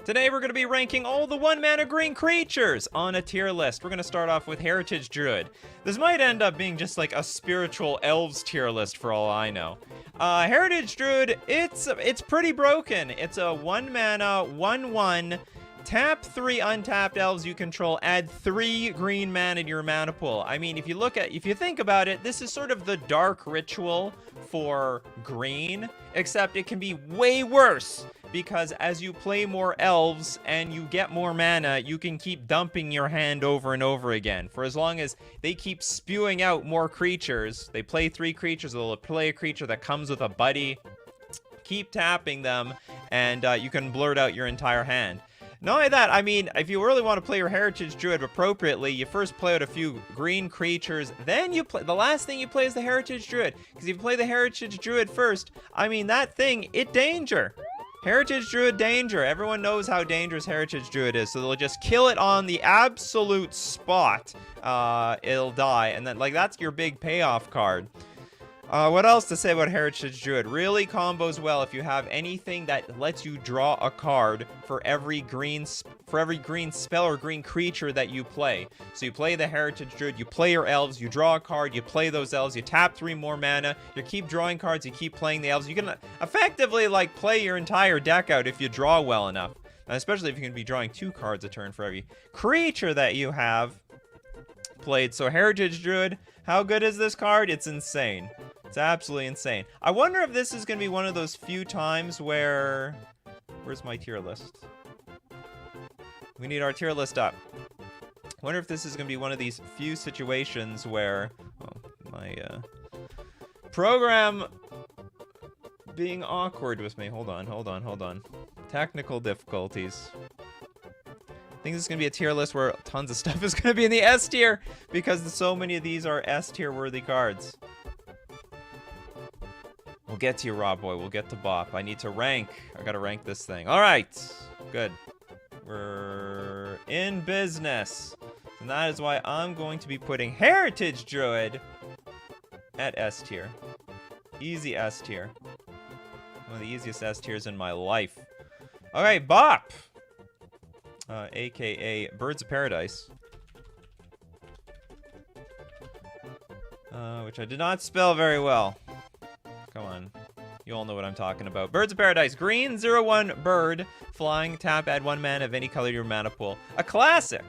Today we're going to be ranking all the 1-mana green creatures on a tier list. We're going to start off with Heritage Druid. This might end up being just like a spiritual elves tier list for all I know. Heritage Druid, it's pretty broken. It's a 1-mana, 1/1, tap 3 untapped elves you control, add 3 green mana to your mana pool. I mean, if you think about it, this is sort of the dark ritual for green, except it can be way worse. Because as you play more elves and you get more mana, you can keep dumping your hand over and over again. For as long as they keep spewing out more creatures, they play 3 creatures, they'll play a creature that comes with a buddy, keep tapping them, and you can blurt out your entire hand. Not only that, I mean, if you really want to play your Heritage Druid appropriately, you first play out a few green creatures, then you play, the last thing you play is the Heritage Druid. Because if you play the Heritage Druid first, I mean, that thing, it danger. Heritage Druid danger. Everyone knows how dangerous Heritage Druid is, so they'll just kill it on the absolute spot. It'll die, and then, like, that's your big payoff card. What else to say about Heritage Druid? Really combos well if you have anything that lets you draw a card for every green spell or green creature that you play. So you play the Heritage Druid, you play your elves, you draw a card, you play those elves, you tap 3 more mana, you keep drawing cards, you keep playing the elves. You can effectively, like, play your entire deck out if you draw well enough. And especially if you can be drawing 2 cards a turn for every creature that you have played. So Heritage Druid, how good is this card? It's insane. It's absolutely insane. I wonder if this is going to be one of those few times where... Where's my tier list? We need our tier list up. I wonder if this is going to be one of these few situations where... Oh, my program being awkward with me. Hold on. Technical difficulties. I think this is going to be a tier list where tons of stuff is going to be in the S tier because so many of these are S tier worthy cards. We'll get to you, Rob Boy. We'll get to Bop. I need to rank. I gotta rank this thing. All right. Good. We're in business. And that is why I'm going to be putting Heritage Druid at S tier. Easy S tier. One of the easiest S tiers in my life. All right, Bop. AKA Birds of Paradise. Which I did not spell very well. Come on. You all know what I'm talking about. Birds of Paradise. Green, 0/1 bird. Flying, tap, add 1 mana of any color to your mana pool. A classic!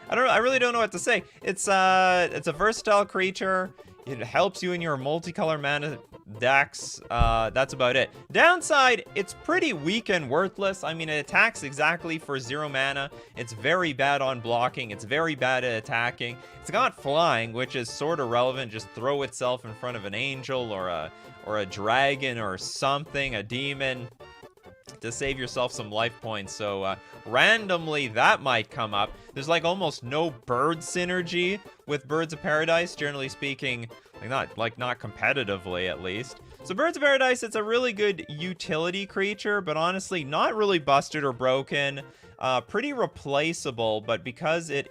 I really don't know what to say. It's a versatile creature. It helps you in your multicolor mana decks. That's about it. Downside, it's pretty weak and worthless. I mean, it attacks exactly for 0 mana. It's very bad on blocking. It's very bad at attacking. It's got flying, which is sort of relevant. Just throw itself in front of an angel or a dragon or something, a demon, to save yourself some life points. So randomly that might come up. There's like almost no bird synergy with Birds of Paradise, generally speaking, not competitively at least. So Birds of Paradise, it's a really good utility creature, but honestly not really busted or broken. Pretty replaceable, but because it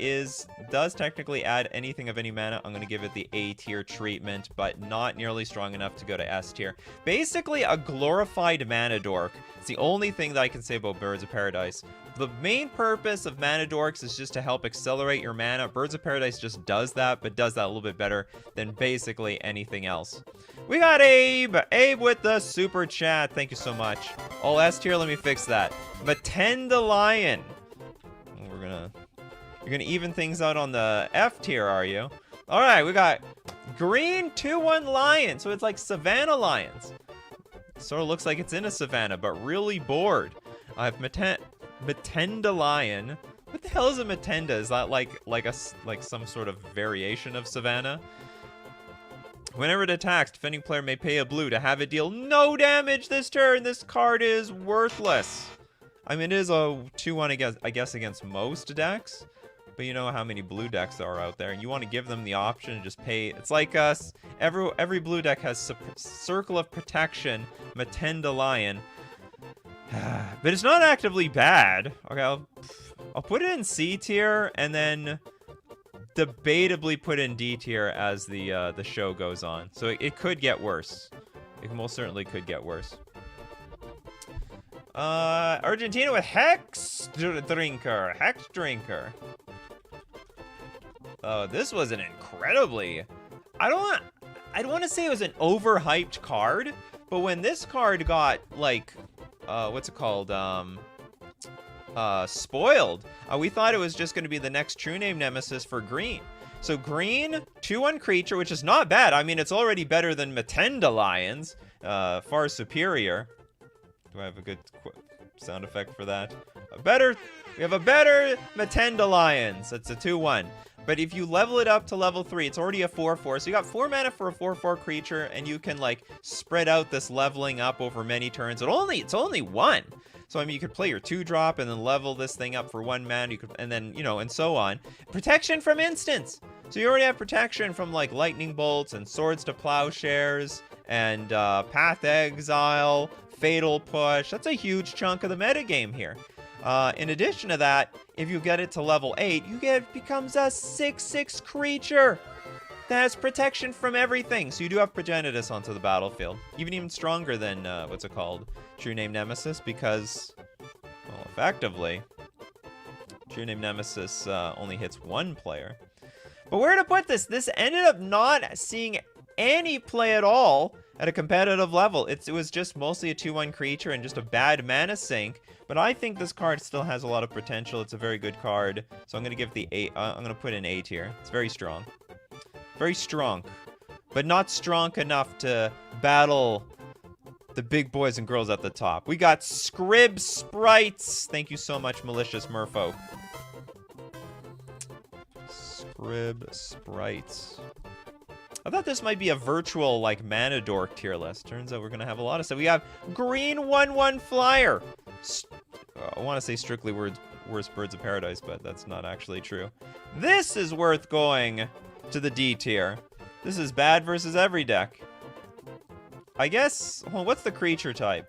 does technically add anything of any mana, I'm going to give it the A tier treatment, but not nearly strong enough to go to S tier. Basically a glorified mana dork. It's the only thing that I can say about Birds of Paradise. The main purpose of mana dorks is just to help accelerate your mana. Birds of Paradise just does that, but does that a little bit better than basically anything else. We got Abe! Abe with the super chat. Thank you so much. All S tier, let me fix that. Matendalion. You're gonna even things out on the F tier, are you? Alright, we got green 2/1 lion. So it's like Savannah lions. Sort of looks like it's in a savannah, but really bored. I have Matendalion. What the hell is a Matenda? Is that like some sort of variation of savannah? Whenever it attacks, defending player may pay a blue to have it deal no damage this turn. This card is worthless. I mean, it is a 2/1 I guess against most decks, but you know how many blue decks are out there, and you want to give them the option to just pay. It's like us. Every blue deck has Circle of Protection, Matendalion. But it's not actively bad. Okay, I'll put it in C tier, and then debatably put in D tier as the show goes on. So it could get worse. It most certainly could get worse. Argentina with Hex Drinker. Hex Drinker. Oh, this was an incredibly... I don't want to say it was an overhyped card, but when this card got, like, what's it called? Spoiled, we thought it was just going to be the next True Name Nemesis for green. So green, 2/1 creature, which is not bad. I mean, it's already better than Matenda Lions. Far superior. Do I have a good sound effect for that? We have a better Matenda Lions. It's a 2/1. But if you level it up to level 3, it's already a 4/4. So you got 4 mana for a 4/4 creature, and you can, like, spread out this leveling up over many turns. It's only 1. So, I mean, you could play your 2-drop and then level this thing up for 1 mana. You could, and then, you know, and so on. Protection from instants. So you already have protection from, like, lightning bolts and swords to plowshares and path exile, fatal push. That's a huge chunk of the metagame here. In addition to that, if you get it to level 8, becomes a 6/6 creature that has protection from everything. So you do have Progenitus onto the battlefield. Even stronger than, what's it called? True Name Nemesis, because, well, effectively, True Name Nemesis only hits 1 player. But where to put this? This ended up not seeing any play at all at a competitive level. It was just mostly a 2/1 creature and just a bad mana sink. But I think this card still has a lot of potential. It's a very good card. So I'm going to give the 8. I'm going to put an 8 here. It's very strong. Very strong. But not strong enough to battle the big boys and girls at the top. We got Scrib Sprites. Thank you so much, Malicious Merfolk. Scrib Sprites. I thought this might be a virtual, like, mana dork tier list. Turns out we're going to have a lot of stuff. We have green 1/1 flyer. I want to say strictly worst Birds of Paradise, but that's not actually true. This is worth going to the D tier. This is bad versus every deck. I guess, well, what's the creature type?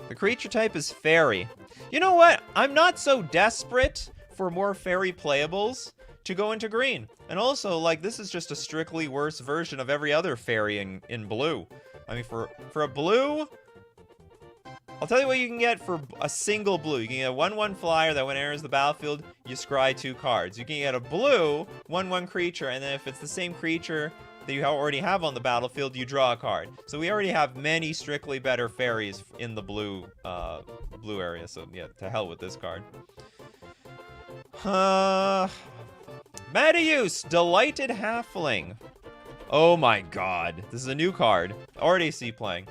The creature type is fairy. You know what? I'm not so desperate for more fairy playables to go into green. And also, like, this is just a strictly worse version of every other fairy in blue. I mean, for a blue, I'll tell you what you can get for a single blue. You can get a 1/1 flyer that when it enters the battlefield, you scry 2 cards. You can get a blue 1/1 creature, and then if it's the same creature that you already have on the battlefield, you draw a card. So we already have many strictly better fairies in the blue area. So yeah, to hell with this card. Metause, Delighted Halfling. Oh my god, this is a new card. Already see playing.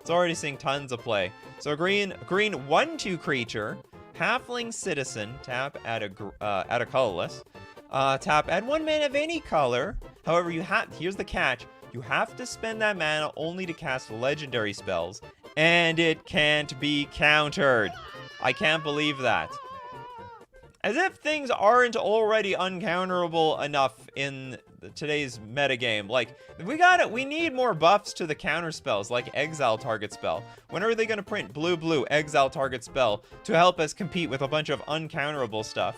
It's already seeing tons of play. So green 1/2 creature, Halfling Citizen, tap add a colorless. Tap add 1 mana of any color. However, here's the catch. You have to spend that mana only to cast legendary spells, and it can't be countered. I can't believe that. As if things aren't already uncounterable enough in today's metagame. Like, we need more buffs to the counter spells, like exile target spell. When are they going to print blue exile target spell to help us compete with a bunch of uncounterable stuff?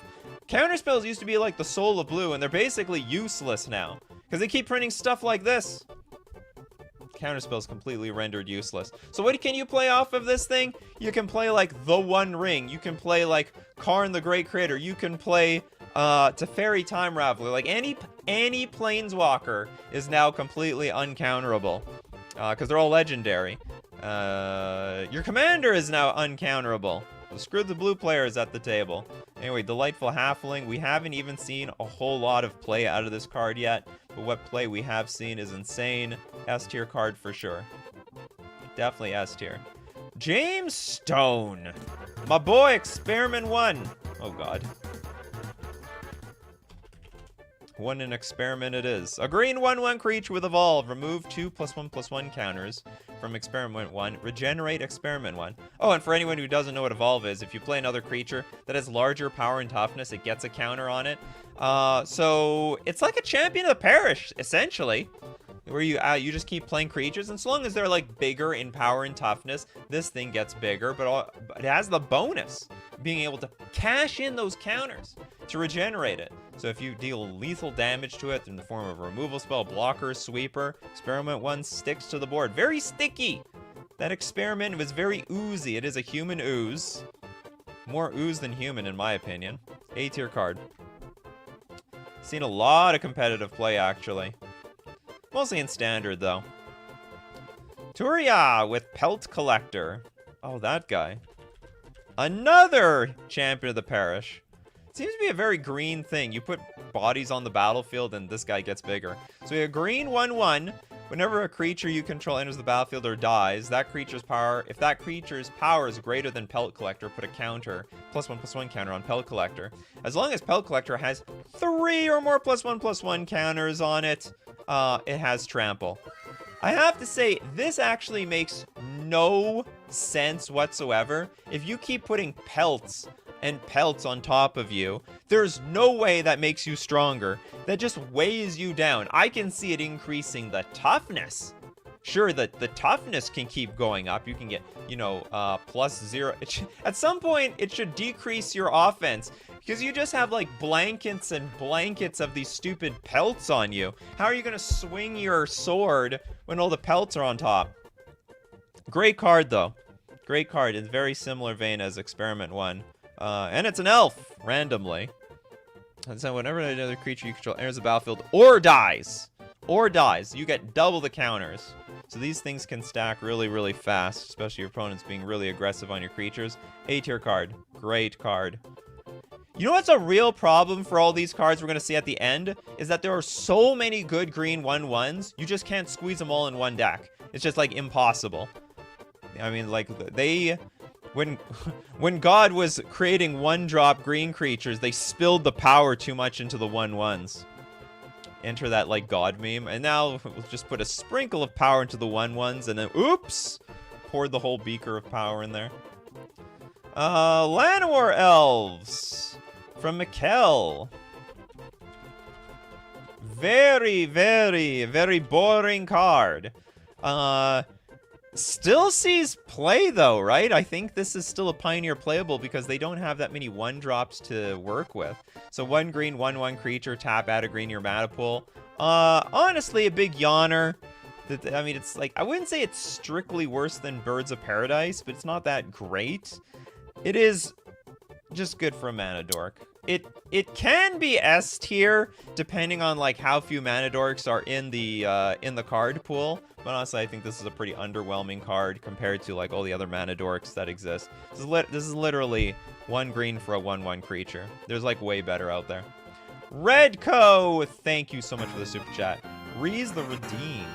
Counter spells used to be like the soul of blue, and they're basically useless now because they keep printing stuff like this. Counterspell's completely rendered useless. So what can you play off of this thing? You can play like the One Ring. You can play like Karn the Great Creator. You can play Teferi Time Raveler. Like any Planeswalker is now completely uncounterable because they're all legendary. Your commander is now uncounterable. So screw the blue players at the table. Anyway, Delightful Halfling. We haven't even seen a whole lot of play out of this card yet, but what play we have seen is insane. S tier card for sure. Definitely S tier. James Stone. My boy, Experiment 1. Oh god. One an experiment it is. A green 1/1 creature with Evolve. Remove 2+1/+1 counters from Experiment 1. Regenerate Experiment 1. Oh, and for anyone who doesn't know what Evolve is, if you play another creature that has larger power and toughness, it gets a counter on it. So it's like a Champion of the Parish, essentially, where you just keep playing creatures, and so long as they're like bigger in power and toughness, this thing gets bigger, but it has the bonus being able to cash in those counters to regenerate it. So if you deal lethal damage to it in the form of a removal spell, blocker, sweeper, Experiment 1 sticks to the board. Very sticky. That experiment was very oozy. It is a human ooze. More ooze than human, in my opinion. A tier card. Seen a lot of competitive play, actually. Mostly in standard, though. Turia with Pelt Collector. Oh, that guy. Another champion of the parish. Seems to be a very green thing. You put bodies on the battlefield and this guy gets bigger. So we have green 1/1. Whenever a creature you control enters the battlefield or dies, that creature's power, if that creature's power is greater than Pelt Collector, put a counter, +1/+1 counter on Pelt Collector. As long as Pelt Collector has 3 or more +1/+1 counters on it, it has trample. I have to say, this actually makes no sense whatsoever. If you keep putting pelts and pelts on top of you, there's no way that makes you stronger. That just weighs you down. I can see it increasing the toughness. Sure, the toughness can keep going up. You can get, you know, +0. At some point, it should decrease your offense. Because you just have, like, blankets and blankets of these stupid pelts on you. How are you going to swing your sword when all the pelts are on top? Great card, though. Great card. It's very similar vein as Experiment 1. And it's an elf, randomly. And so whenever another creature you control enters the battlefield or dies, you get double the counters. So these things can stack really, really fast, especially your opponents being really aggressive on your creatures. A tier card. Great card. You know what's a real problem for all these cards we're going to see at the end? Is that there are so many good green 1/1s, you just can't squeeze them all in one deck. It's just, like, impossible. I mean, like, when God was creating 1-drop green creatures, they spilled the power too much into the 1/1s. Enter that, like, God meme. And now we'll just put a sprinkle of power into the 1/1s, and then, oops! Poured the whole beaker of power in there. Llanowar Elves. From Mikkel. Very, very, very boring card. Still sees play, though, right? I think this is still a Pioneer playable because they don't have that many 1-drops to work with. So 1 green, 1/1 creature, tap, add a green to your mana pool. Honestly, a big yawner. I mean, it's like, I wouldn't say it's strictly worse than Birds of Paradise, but it's not that great. It is just good for a mana dork. It can be S tier depending on, like, how few mana dorks are in the card pool. But honestly, I think this is a pretty underwhelming card compared to, like, all the other mana dorks that exist. This is literally 1 green for a 1/1 creature. There's, like, way better out there. Redco, thank you so much for the super chat. Reese the Redeemed.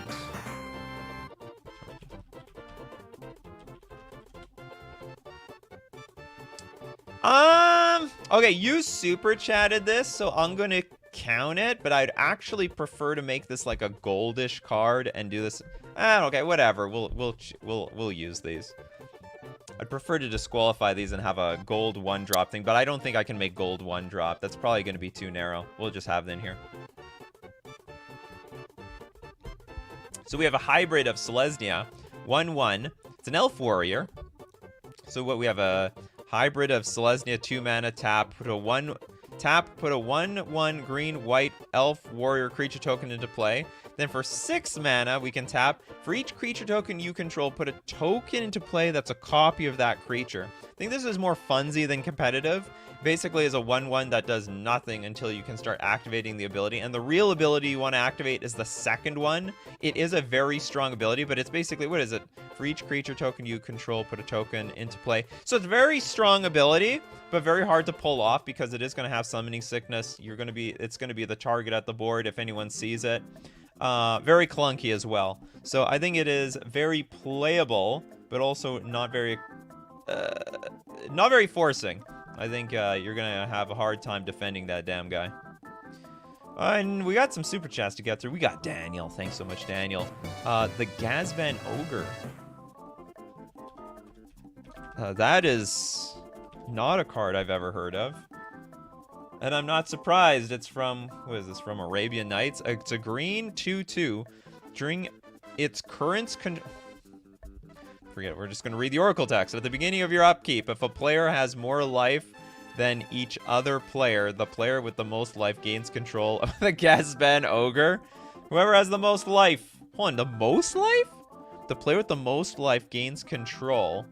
Okay, you super chatted this, so I'm gonna count it, but I'd actually prefer to make this like a goldish card and do this. Okay, whatever. We'll use these. I'd prefer to disqualify these and have a gold 1-drop thing, but I don't think I can make gold 1-drop. That's probably gonna be too narrow. We'll just have it in here. So we have a hybrid of Selesnya, 1/1. It's an elf warrior. So what we have a hybrid of Selesnya, 2 mana, tap, put a 1/1 green white elf warrior creature token into play. Then for 6 mana, we can tap. For each creature token you control, put a token into play that's a copy of that creature. I think this is more funsy than competitive. Basically is a 1/1 that does nothing until you can start activating the ability. And the real ability you want to activate is the second one. It is a very strong ability, but it's basically, what is it? For each creature token you control, put a token into play. So it's a very strong ability, but very hard to pull off because it is going to have summoning sickness. It's going to be the target at the board if anyone sees it. Very clunky as well. So I think it is very playable, but also not very forcing. I think you're going to have a hard time defending that damn guy. And we got some super chats to get through. We got Daniel. Thanks so much, Daniel. The Gazban Ogre. That is not a card I've ever heard of. And I'm not surprised. It's from, what is this, from Arabian Nights? It's a green 2/2. During its current we're just going to read the Oracle text. At the beginning of your upkeep, if a player has more life than each other player, the player with the most life gains control of the Gazban Ogre. Whoever has the most life. Hold on, the most life? The player with the most life gains control.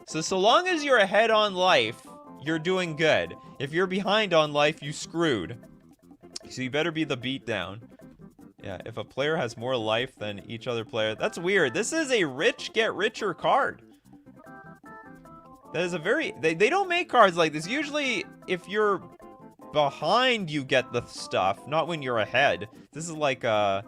So long as you're ahead on life, you're doing good. If you're behind on life, you screwed. So you better be the beatdown. Yeah, if a player has more life than each other player. That's weird. This is a rich get richer card. That is a very... They don't make cards like this. Usually, if you're behind, you get the stuff. Not when you're ahead. This is like a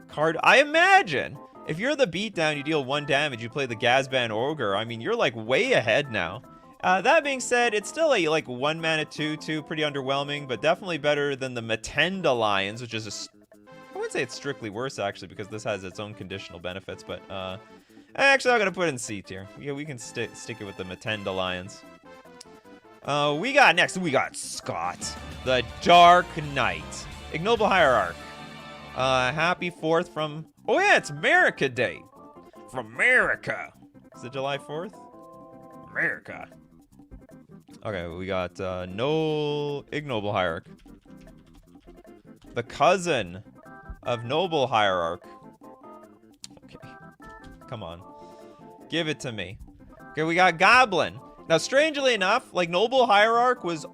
card... I imagine. If you're the beatdown, you deal 1 damage. You play the Gazban Ogre. I mean, you're like way ahead now. That being said, it's still a like 1 mana 2/2, pretty underwhelming, but definitely better than the Matenda Lions, which is I wouldn't say it's strictly worse actually, because this has its own conditional benefits. But actually, I'm gonna put it in C tier. Yeah, we can stick it with the Matenda Lions. We got Scott, the Dark Knight, Ignoble Hierarch. Happy 4th from. Oh yeah, it's America Day. From America. Is it July 4th? America. Okay, we got no Ignoble Hierarch. The cousin of Noble Hierarch. Okay. Come on. Give it to me. Okay, we got Goblin. Now, strangely enough, like Noble Hierarch was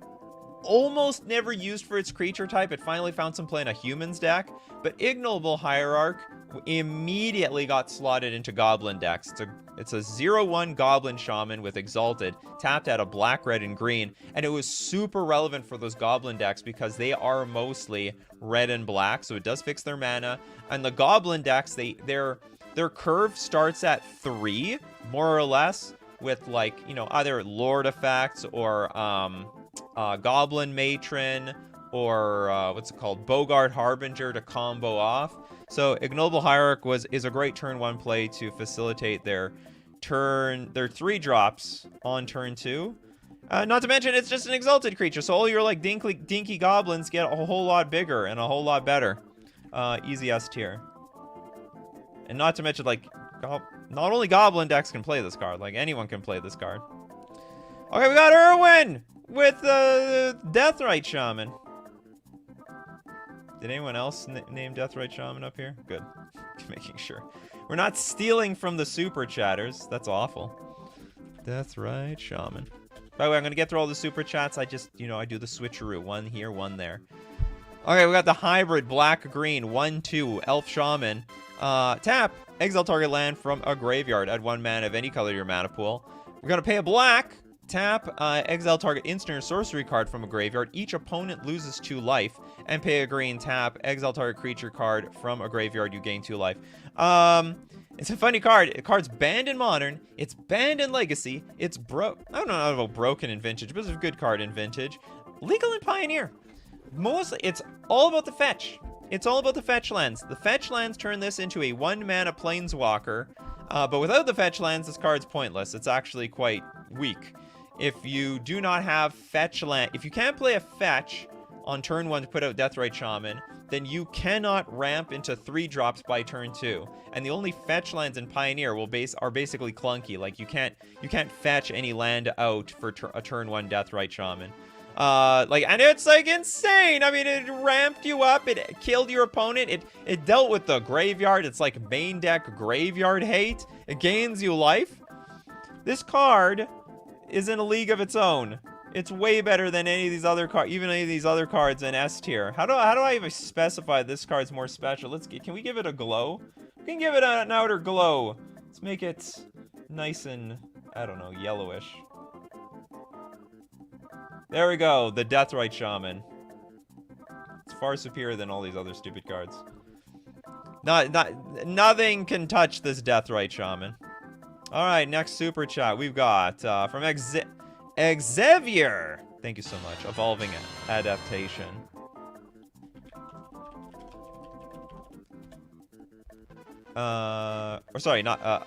almost never used for its creature type. It finally found some play in a humans deck. But Ignoble Hierarch immediately got slotted into Goblin decks. It's a 0/1 Goblin Shaman with Exalted, tapped out of black, red, and green, and it was super relevant for those Goblin decks because they are mostly red and black, so it does fix their mana. And the Goblin decks, their curve starts at 3, more or less, with like, you know, either Lord effects or Goblin Matron or what's it called, Bogart Harbinger to combo off. So Ignoble Hierarch is a great turn 1 play to facilitate their 3 drops on turn 2. Not to mention, it's just an exalted creature, so all your like dinky goblins get a whole lot bigger and a whole lot better. Easy S tier. And not to mention, like, not only goblin decks can play this card, like anyone can play this card. Okay, we got Irwin with the Deathrite Shaman. Did anyone else name Deathrite Shaman up here? Good. Making sure. We're not stealing from the super chatters. That's awful. Deathrite Shaman. By the way, I'm going to get through all the super chats. I just, you know, I do the switcheroo. 1 here, 1 there. Okay, we got the hybrid black-green 1/2 Elf Shaman. Tap. Exile target land from a graveyard. Add 1 mana of any color to your mana pool. We're going to pay a black. Tap, exile target instant or sorcery card from a graveyard. Each opponent loses 2 life. And pay a green. Tap, exile target creature card from a graveyard. You gain 2 life. It's a funny card. The card's banned in Modern. It's banned in Legacy. It's I don't know about broken in Vintage, but it's a good card in Vintage. Legal in Pioneer. Mostly, it's all about the fetch. It's all about the fetch lands. The fetch lands turn this into a 1 mana planeswalker. But without the fetch lands, this card's pointless. It's actually quite weak. If you do not have fetch land, if you can't play a fetch on turn 1 to put out Deathrite Shaman, then you cannot ramp into 3 drops by turn 2. And the only fetch lands in Pioneer are basically clunky. Like you can't fetch any land out for a turn 1 Deathrite Shaman. And it's like insane. I mean, it ramped you up. It killed your opponent. It dealt with the graveyard. It's like main deck graveyard hate. It gains you life. This card is in a league of its own. It's way better than any of these other cards, even any of these other cards in S tier. How do I even specify this card's more special? Can we give it a glow? We can give it an outer glow. Let's make it nice and, I don't know, yellowish. There we go, the Deathrite Shaman. It's far superior than all these other stupid cards. Nothing can touch this Deathrite Shaman. All right, next super chat we've got from Xavier. Thank you so much. Evolving Adaptation.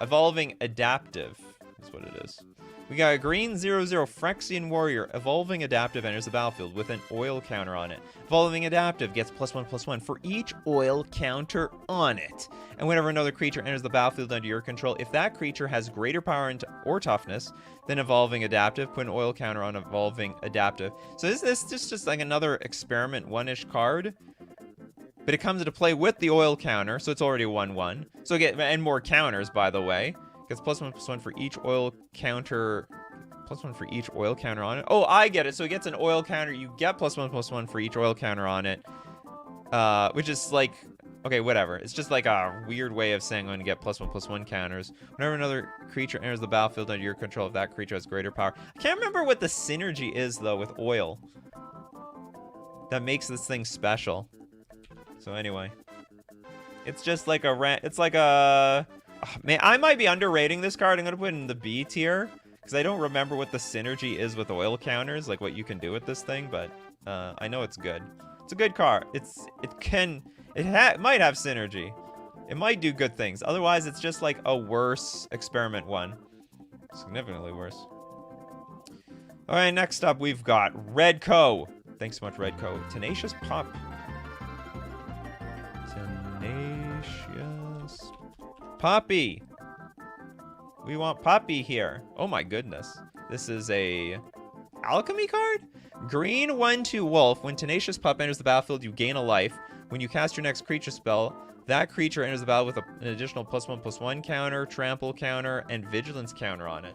Evolving Adaptive is what it is. We got a green 0/0 Phyrexian Warrior. Evolving Adaptive enters the battlefield with an oil counter on it. Evolving Adaptive gets +1/+1 for each oil counter on it. And whenever another creature enters the battlefield under your control, if that creature has greater power or toughness than Evolving Adaptive, put an oil counter on Evolving Adaptive. So is this just like another experiment 1-ish card? but it comes into play with the oil counter, so it's already a 1/1. So and more counters, by the way. Gets +1/+1 for each oil counter. +1 for each oil counter on it. Oh, I get it. So it gets an oil counter. You get +1/+1 for each oil counter on it. Which is like, okay, whatever. It's just like a weird way of saying I'm going to get +1/+1 counters. Whenever another creature enters the battlefield under your control, if that creature has greater power. I can't remember what the synergy is, though, with oil. That makes this thing special. So anyway. It's just like it's like a... Oh, man, I might be underrating this card. I'm going to put it in the B tier. Because I don't remember what the synergy is with oil counters. Like what you can do with this thing. But I know it's good. It's a good card. It might have synergy. It might do good things. Otherwise, it's just like a worse experiment one. Significantly worse. All right, next up, we've got Redco. Thanks so much, Redco. Tenacious Pup. Tenacious Puppy. We want Puppy here. Oh my goodness. This is a alchemy card? Green 1/2 wolf. When Tenacious Pup enters the battlefield, you gain a life. When you cast your next creature spell, that creature enters the battle with an additional +1/+1 counter, trample counter, and vigilance counter on it.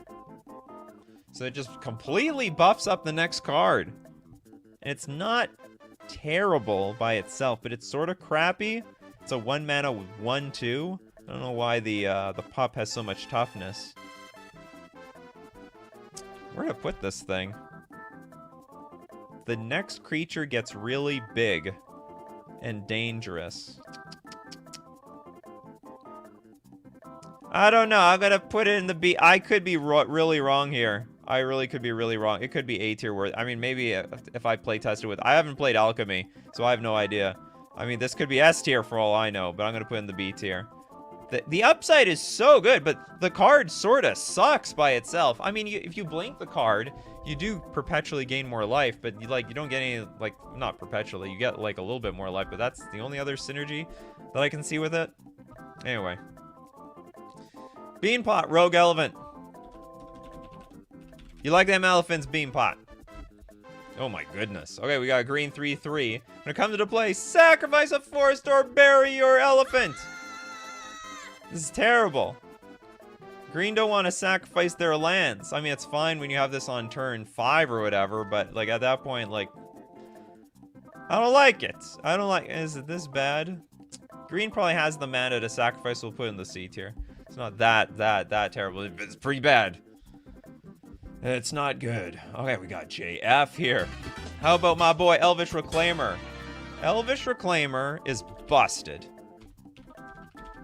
So it just completely buffs up the next card. And it's not terrible by itself, but it's sort of crappy. It's a 1 mana 1/2. I don't know why the pup has so much toughness. Where to put this thing? The next creature gets really big and dangerous. I don't know. I'm going to put it in the B. I could be really wrong here. I really could be really wrong. It could be A tier worth. I mean, maybe if I play tested with... I haven't played Alchemy, so I have no idea. I mean, this could be S tier for all I know, but I'm going to put it in the B tier. The upside is so good, but the card sort of sucks by itself. I mean, if you blink the card, you do perpetually gain more life, but you don't get any, like, not perpetually. You get, like, a little bit more life, but that's the only other synergy that I can see with it. Anyway. Beanpot, Rogue Elephant. You like them elephants, Beanpot? Oh my goodness. Okay, we got a green 3/3. When it comes into play, sacrifice a forest or bury your elephant. This is terrible. Green don't want to sacrifice their lands. I mean, it's fine when you have this on turn 5 or whatever, but like at that point, like, I don't like it. I don't like. Is it this bad? Green probably has the mana to sacrifice. We'll put it in the C tier. It's not that terrible. It's pretty bad. It's not good. Okay, we got JF here. How about my boy Elvish Reclaimer? Elvish Reclaimer is busted.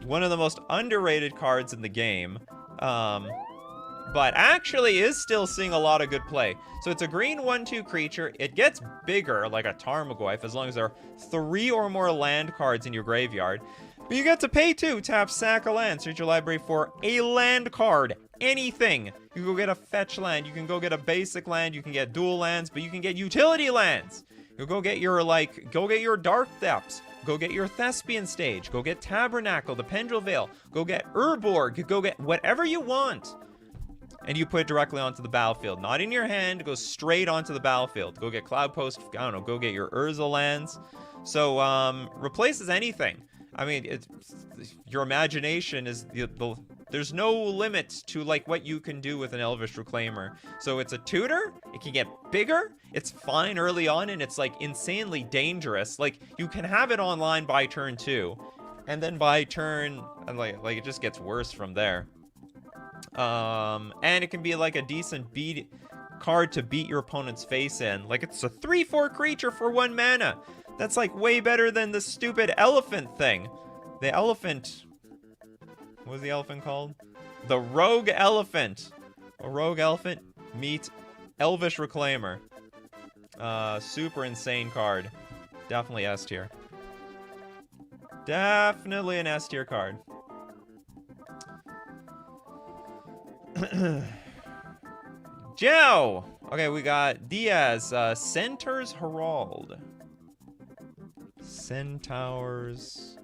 One of the most underrated cards in the game, but actually is still seeing a lot of good play. So it's a green 1/2 creature. It gets bigger, like a Tarmogoyf, as long as there are 3 or more land cards in your graveyard. But you get to pay 2, tap, sack a land, search your library for a land card. Anything. You can go get a fetch land, you can go get a basic land, you can get dual lands, but you can get utility lands. You go get your, go get your Dark Depths. Go get your Thespian Stage. Go get Tabernacle, the Pendril Veil. Go get Urborg. Go get whatever you want. And you put it directly onto the battlefield. Not in your hand. It goes straight onto the battlefield. Go get Cloud Post. I don't know. Go get your Urza lands. So, replaces anything. I mean, your imagination is... There's no limit to, like, what you can do with an Elvish Reclaimer. So it's a tutor. It can get bigger. It's fine early on, and it's, like, insanely dangerous. Like, you can have it online by turn 2. And then by turn... Like it just gets worse from there. And it can be, like, a decent card to beat your opponent's face in. Like, it's a 3/4 creature for 1 mana. That's, like, way better than the stupid elephant thing. The elephant... What was the elephant called? The Rogue Elephant. A Rogue Elephant meet Elvish Reclaimer. Super insane card. Definitely S tier. Definitely an S tier card. Joe! Okay, we got Diaz. Centaur's Herald. Centaur's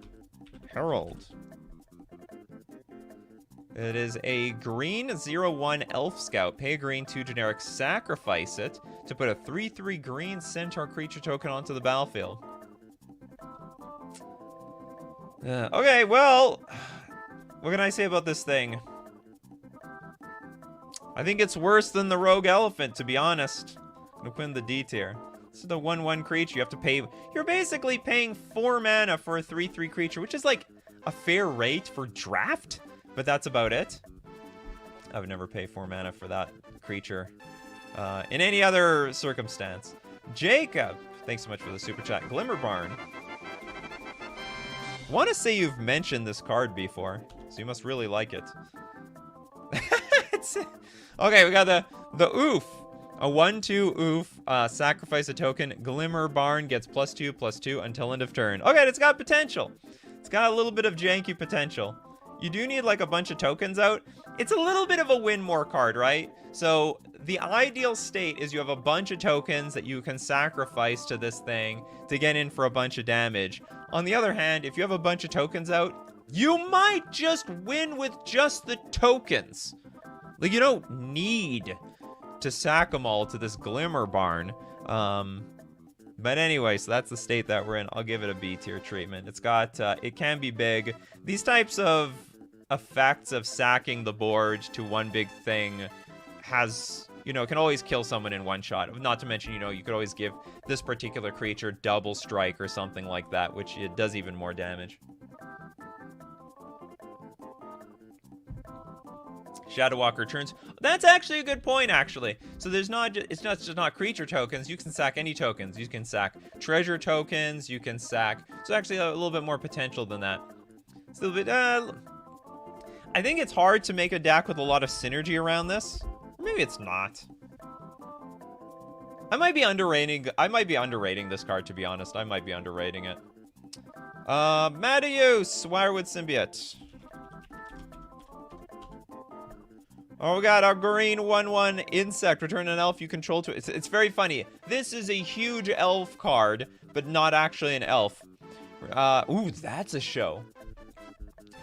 Herald. It is a green 0/1 Elf Scout. Pay a green 2 generic, sacrifice it to put a 3/3 green Centaur creature token onto the battlefield. Okay, well, what can I say about this thing? I think it's worse than the Rogue Elephant, to be honest. I'm gonna put in the D tier. This is the 1/1 creature. You have to pay. You're basically paying 4 mana for a 3/3 creature, which is like a fair rate for draft, but that's about it. I would never pay 4 mana for that creature in any other circumstance. Jacob, thanks so much for the super chat. Glimmerbarn. Want to say you've mentioned this card before, so you must really like it. Okay, we got the oof. A 1/2 oof, sacrifice a token. Glimmerbarn gets +2/+2 until end of turn. Okay, it's got potential. It's got a little bit of janky potential. You do need like a bunch of tokens out. It's a little bit of a win more card, right? So the ideal state is you have a bunch of tokens that you can sacrifice to this thing to get in for a bunch of damage. On the other hand, if you have a bunch of tokens out, you might just win with just the tokens. Like, you don't need to sack them all to this Glimmerbarn. But anyway, so that's the state that we're in. I'll give it a B tier treatment. It's got, it can be big. These types of effects of sacking the board to one big thing has, you know, can always kill someone in one shot. Not to mention, you know, you could always give this particular creature double strike or something like that, which it does even more damage. Shadowwalker turns. That's actually a good point, actually. So there's not, it's not just not creature tokens. You can sack any tokens. You can sack treasure tokens. You can sack. So actually a little bit more potential than that. It's a little bit. I think it's hard to make a deck with a lot of synergy around this. Or maybe it's not. I might be underrating. I might be underrating this card, to be honest. I might be underrating it. Mataeus, Wirewood Symbiote. Oh, we got our green 1/1 insect. Return an elf you control to it. It's very funny. This is a huge elf card, but not actually an elf. Ooh, that's a show.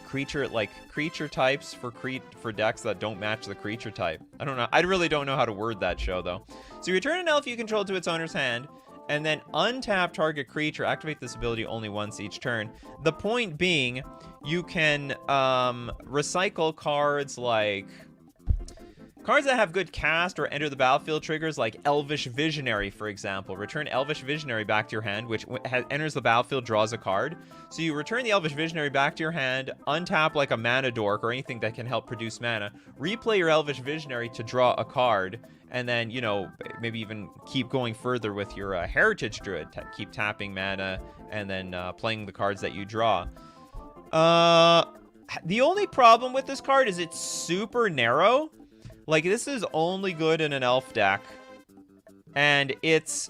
Creature types for decks that don't match the creature type. I don't know. I really don't know how to word that show though. So you return an elf you control to its owner's hand, and then untap target creature. Activate this ability only once each turn. The point being, you can recycle cards like. Cards that have good cast or enter the battlefield triggers, like Elvish Visionary, for example. Return Elvish Visionary back to your hand, which enters the battlefield, draws a card. So you return the Elvish Visionary back to your hand, untap like a mana dork or anything that can help produce mana, replay your Elvish Visionary to draw a card, and then, you know, maybe even keep going further with your Heritage Druid. Keep tapping mana, and then playing the cards that you draw. The only problem with this card is it's super narrow. Like, this is only good in an elf deck. And it's...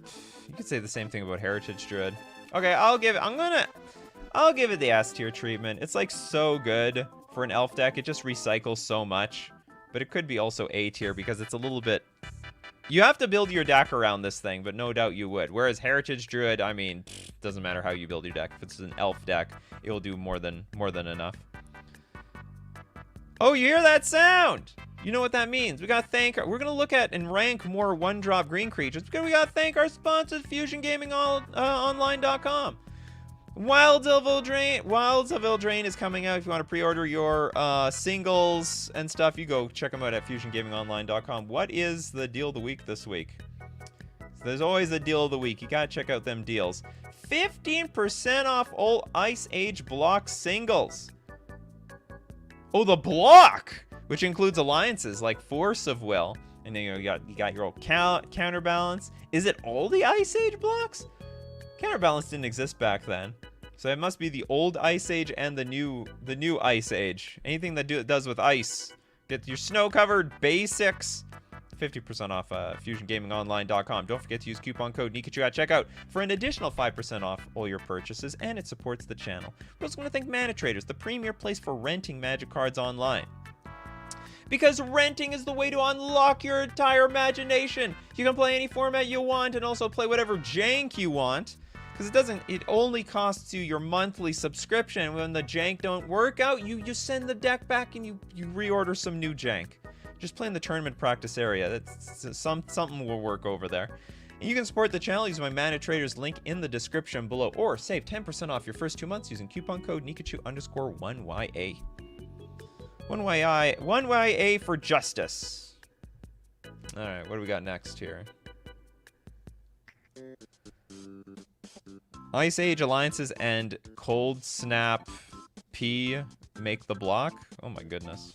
You could say the same thing about Heritage Druid. Okay, I'll give it the S tier treatment. It's, like, so good for an elf deck. It just recycles so much. But it could be also A tier because it's a little bit... You have to build your deck around this thing, but no doubt you would. Whereas Heritage Druid, I mean, doesn't matter how you build your deck. If it's an elf deck, it will do more than enough. Oh, you hear that sound? You know what that means. We gotta thank we're gonna look at and rank more one-drop green creatures because we gotta thank our sponsors, FusionGamingOnline.com. Wilds of Eldraine is coming out. If you want to pre-order your singles and stuff, you go check them out at FusionGamingOnline.com. What is the deal of the week this week? So there's always a deal of the week. You gotta check out them deals. 15% off all Ice Age block singles. Oh, the block, which includes alliances like Force of Will, and then you got your old Counterbalance. Is it all the Ice Age blocks? Counterbalance didn't exist back then, so it must be the old Ice Age and the new Ice Age. Anything that does with ice. Get your snow-covered basics. 50% off FusionGamingOnline.com. Don't forget to use coupon code Nikachu at checkout for an additional 5% off all your purchases, and it supports the channel. We also want to thank Mana Traders, the premier place for renting Magic cards online. Because renting is the way to unlock your entire imagination. You can play any format you want and also play whatever jank you want. Because it only costs you your monthly subscription. When the jank don't work out, you just send the deck back and you reorder some new jank. Just play in the tournament practice area. Something will work over there. And you can support the channel using my Mana Traders link in the description below, or save 10% off your first 2 months using coupon code Nikachu_1YA. 1YA for justice. Alright, what do we got next here? Ice Age Alliances and Cold Snap P make the block? Oh my goodness.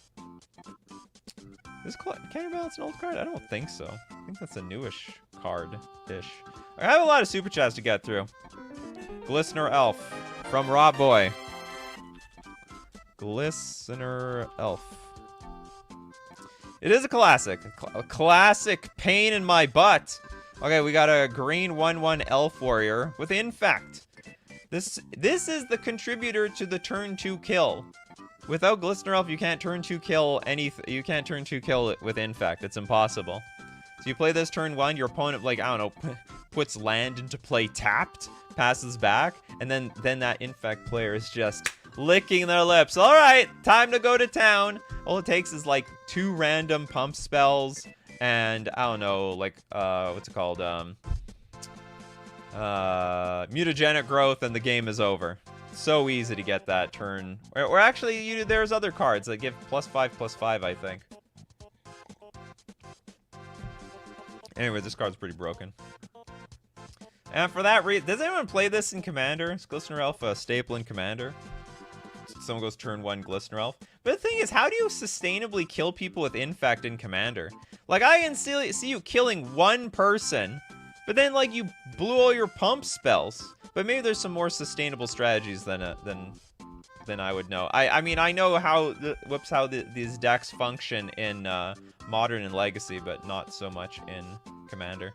Is Counterbalance an old card? I don't think so. I think that's a newish card-ish. I have a lot of super chats to get through. Glistener Elf from Rob Boy. Glistener Elf. It is a classic. A classic pain in my butt. Okay, we got a green 1/1 Elf Warrior with Infect. This is the contributor to the turn 2 kill. Without Glistener Elf, you can't turn 2 kill you can't turn 2 kill it with Infect. It's impossible. So you play this turn 1, your opponent, like, I don't know, puts land into play tapped, passes back, and then that Infect player is just licking their lips. All right, time to go to town. All it takes is like 2 random pump spells and I don't know, like what's it called? Mutagenic Growth, and the game is over. So easy to get that turn. Or actually, there's other cards that give +5/+5, I think. Anyway, this card's pretty broken. And for that reason, does anyone play this in Commander? Is Glistener Elf a staple in Commander? Someone goes turn 1 Glistener Elf. But the thing is, how do you sustainably kill people with Infect in Commander? Like, I can see you killing 1 person, but then, like, you blew all your pump spells. But maybe there's some more sustainable strategies than I would know. I mean, I know how these decks function in Modern and Legacy, but not so much in Commander.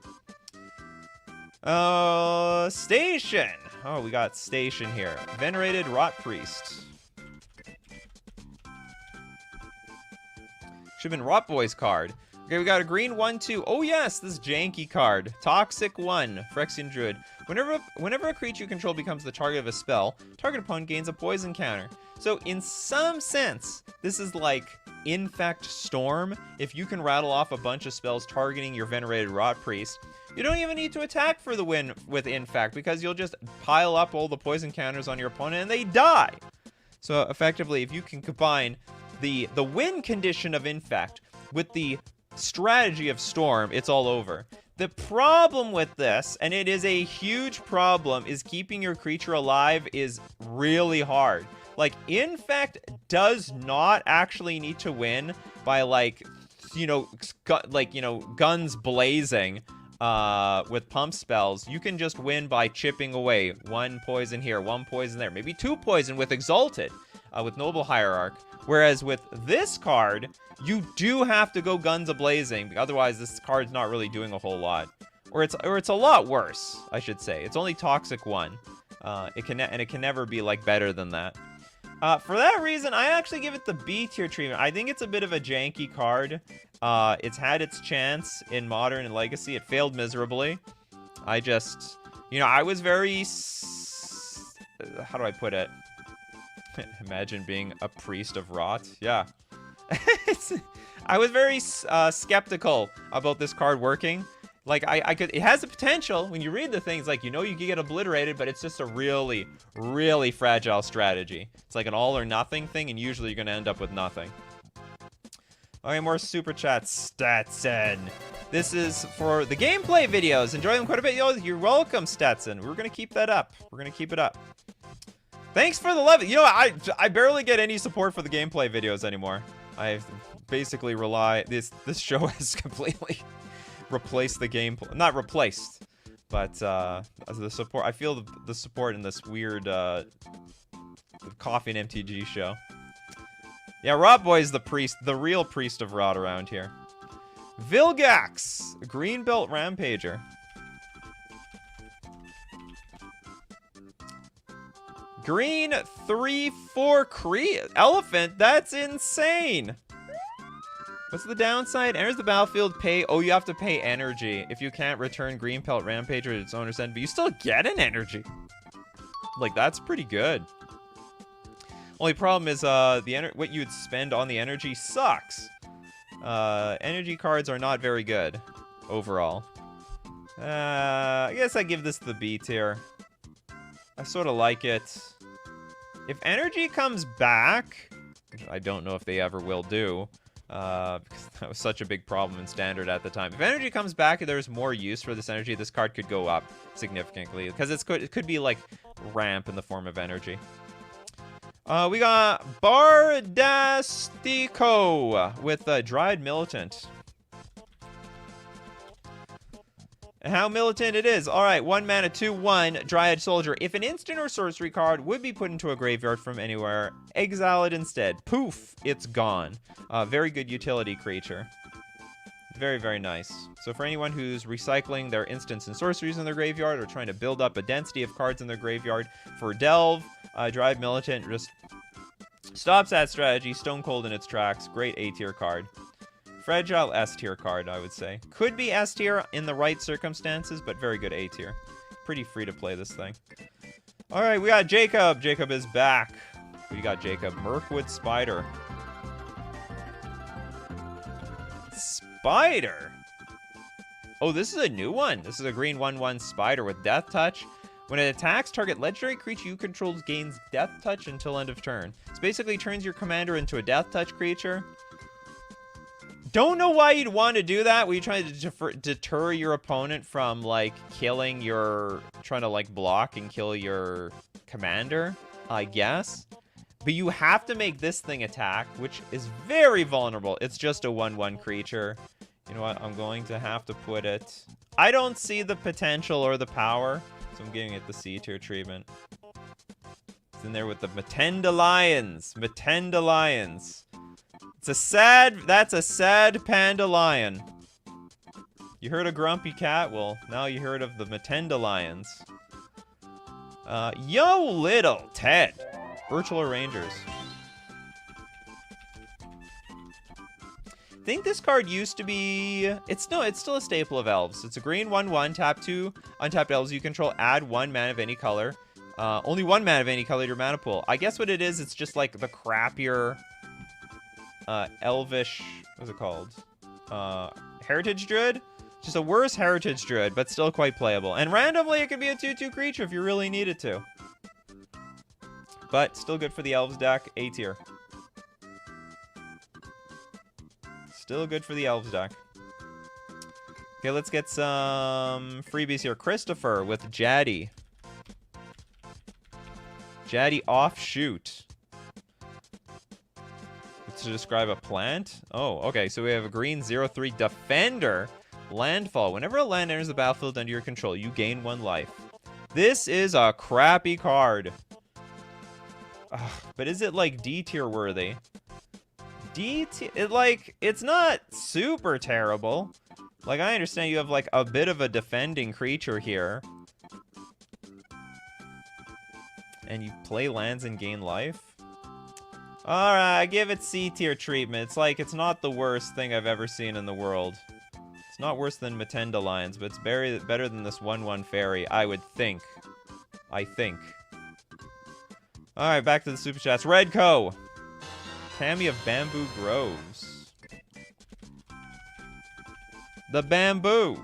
Station. Oh, we got Station here. Venerated Rot Priest. Should have been Rot Boy's card. Okay, we got a green 1/2. Oh yes, this janky card. Toxic 1, Phyrexian Druid. Whenever a creature you control becomes the target of a spell, target opponent gains a poison counter. So in some sense, this is like Infect Storm. If you can rattle off a bunch of spells targeting your Venerated Rot Priest, you don't even need to attack for the win with Infect, because you'll just pile up all the poison counters on your opponent and they die. So effectively, if you can combine the win condition of Infect with the strategy of Storm, it's all over. The problem with this, and it is a huge problem, is keeping your creature alive is really hard. Like, Infect does not actually need to win by, like, guns blazing with pump spells. You can just win by chipping away 1 poison here, 1 poison there, maybe 2 poison with Exalted, with Noble Hierarch. Whereas with this card, you do have to go guns a-blazing, otherwise this card's not really doing a whole lot. Or it's a lot worse, I should say. It's only Toxic 1. It can never be, like, better than that. For that reason, I actually give it the B tier treatment. I think it's a bit of a janky card. It's had its chance in Modern and Legacy. It failed miserably. I just, I was very, how do I put it? Imagine being a priest of rot. Yeah. I was very skeptical about this card working. Like, it has the potential. When you read the things, like, you can get obliterated, but it's just a really, really fragile strategy. It's like an all or nothing thing, and usually you're going to end up with nothing. Okay, more super chats. Statson. This is for the gameplay videos. Enjoy them quite a bit. You're welcome, Statson. We're going to keep that up. We're going to keep it up. Thanks for the love. I barely get any support for the gameplay videos anymore. I basically this show has completely replaced the gameplay. Not replaced, but the support. I feel the support in this weird Coffee and MTG show. Yeah, Rot Boy is the priest, the real priest of rot around here. Vilgax, Greenbelt Rampager. Green 3/4 Elephant, that's insane. What's the downside? Enters the battlefield, pay. Oh, you have to pay energy if you can't return Greenbelt Rampager to its owner's end, but you still get an energy. Like, that's pretty good. Only problem is what you'd spend on the energy sucks. Energy cards are not very good overall. I guess I give this the B tier. I sort of like it. If energy comes back, which I don't know if they ever will do, because that was such a big problem in Standard at the time. If energy comes back and there's more use for this energy, this card could go up significantly, because it could be like ramp in the form of energy. We got Bardastico with Dried Militant. And how militant it is. Alright, 1 mana, 2/1, Dryad Soldier. If an instant or sorcery card would be put into a graveyard from anywhere, exile it instead. Poof, it's gone. Very good utility creature. Very, very nice. So for anyone who's recycling their instants and sorceries in their graveyard or trying to build up a density of cards in their graveyard, for Delve, Dryad Militant just stops that strategy, stone cold in its tracks. Great A tier card. Fragile S tier card, I would say. Could be S tier in the right circumstances, but very good A tier. Pretty free to play this thing. Alright, we got Jacob. Jacob is back. We got Jacob. Mirkwood Spider. Spider? Oh, this is a new one. This is a green 1/1 Spider with Death Touch. When it attacks, target legendary creature you control gains Death Touch until end of turn. This basically turns your commander into a Death Touch creature. Don't know why you'd want to do that. Were you trying to deter your opponent from, like, killing your... trying to, like, block and kill your commander? I guess. But you have to make this thing attack, which is very vulnerable. It's just a 1/1 creature. You know what? I'm going to have to put it... I don't see the potential or the power, so I'm giving it the C tier treatment. It's in there with the Matendalions. Matendalions. That's a sad panda lion. You heard of Grumpy Cat? Well, now you heard of the Matendalions. Yo, little Ted. Virtual Rangers. I think this card used to be... It's still a staple of elves. It's a green 1/1, tap 2 untapped elves you control, add 1 mana of any color. Only 1 mana of any color to your mana pool. I guess what it is, it's just like the crappier... elvish, what's it called? Heritage Druid? Just a worse Heritage Druid, but still quite playable. And randomly, it could be a 2/2 creature if you really need it to. But still good for the Elves deck, A tier. Still good for the Elves deck. Okay, let's get some freebies here. Christopher with Jaddy. Jaddy Offshoot. To describe a plant? Oh, okay. So we have a green 0/3 Defender. Landfall. Whenever a land enters the battlefield under your control, you gain 1 life. This is a crappy card. Ugh, but is it like D tier worthy? D tier? It's not super terrible. Like, I understand you have like a bit of a defending creature here. And you play lands and gain life? Alright, give it C tier treatment. It's like, it's not the worst thing I've ever seen in the world. It's not worse than Matendalions, but it's better than this 1/1 fairy, I would think. I think. Alright, back to the super chats. Redco! Cameo of Bamboo Groves. The bamboo!